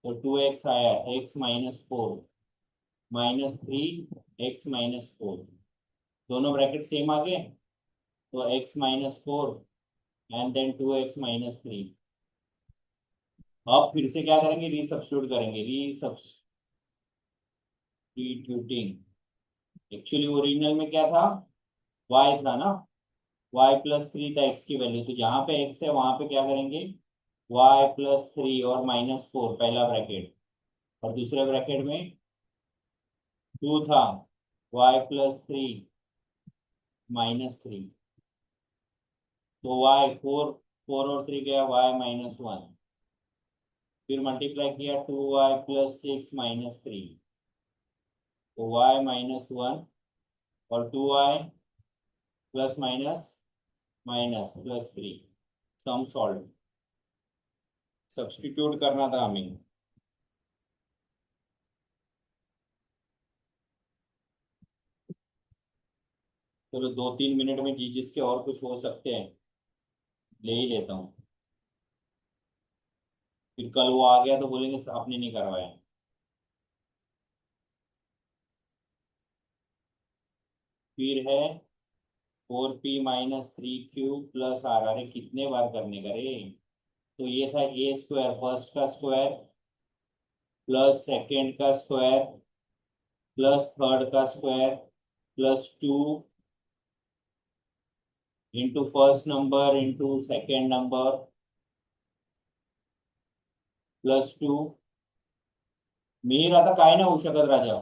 तो 2x आया, x - 4 -3 x - 4, दोनों ब्रैकेट सेम आ गए, तो x - 4 एंड देन 2x - 3. अब फिर से क्या करेंगे, रीसब्स्टिट्यूट करेंगे, रीसब्स्टिट्यूटिंग. एक्चुअली ओरिजिनल में क्या था, y था ना, y + 3 था x की वैल्यू, तो जहां पे x है वहां पे क्या करेंगे, y + 3 और -4 पहला ब्रैकेट, और दूसरे ब्रैकेट में 2 था, y + 3 -3, तो y 4 4 और 3 गया, y -1. फिर मल्टीप्लाई किया 2y + 6 -3, तो y -1 और 2y plus minus minus +3. Sum solve, substitute करना था हमें. चलो 2 3 मिनट में जी जिसके और कुछ हो सकते हैं ले ही लेता हूँ, फिर कल वो आ गया तो बोलेंगे आपने नहीं करवाया. फिर है 4p - 3q + r. अरे कितने बार करने का रे. तो ये था a² फर्स्ट का स्क्वायर प्लस सेकेंड का स्क्वायर प्लस थर्ड का square +2 into first number into second number +2 Mihir आता काय नाही होऊ शकत राजा.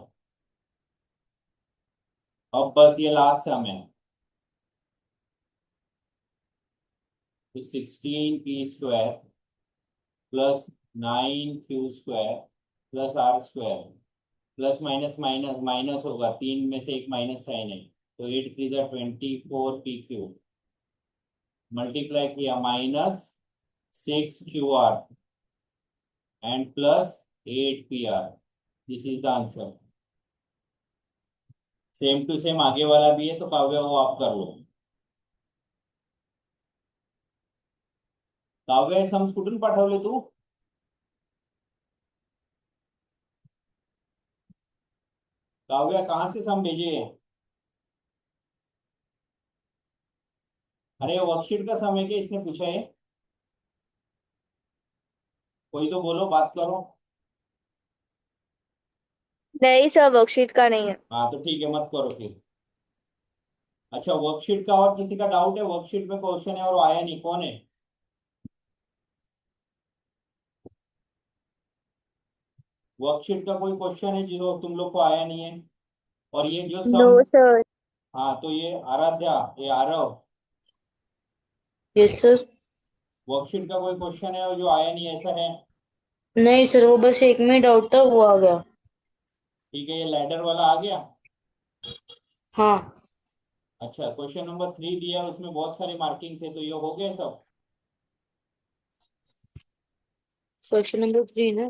अब बस ये लास्ट सम है. तो 16p² plus 9q² plus r² plus minus minus minus होगा, 3 में से एक माइनस साइन है, तो 8 3 = 24 pq मल्टीप्लाई किया -6qr and plus 8pr. This is the answer. Same to same आगे वाला भी है, तो काव्य वो आप कर लो. काव्य सम्स कुठून पाठवले तू? काव्य कहाँ से सम भेजे हैं? अरे वर्कशीट का सम है क्या इसने पूछा है? कोई तो बोलो, बात करो. नहीं सर, वर्कशीट का नहीं है। हाँ तो ठीक है, मत करो फिर. अच्छा, वर्कशीट का और किसी का डाउट है? वर्कशीट में क्वेश्चन है और वो आया नहीं, कौन है? वर्कशीट का कोई क्वेश्चन है जो तुम लोग को आया नहीं है? और ये जो नो सम, सर। हाँ तो ये आराध्या, ये आरव, यस सर. वर्कशीट का कोई क्वेश्चन है और जो आया नहीं, ऐसा है? नहीं सर, वो बस एक में डाउट था, वो आ गया. ठीक है, ये लैडर वाला आ गया. हाँ. अच्छा, क्वेश्चन नंबर 3 दिया, उसमें बहुत सारे मार्किंग थे, तो ये हो गए सब. क्वेश्चन नंबर 3 ना.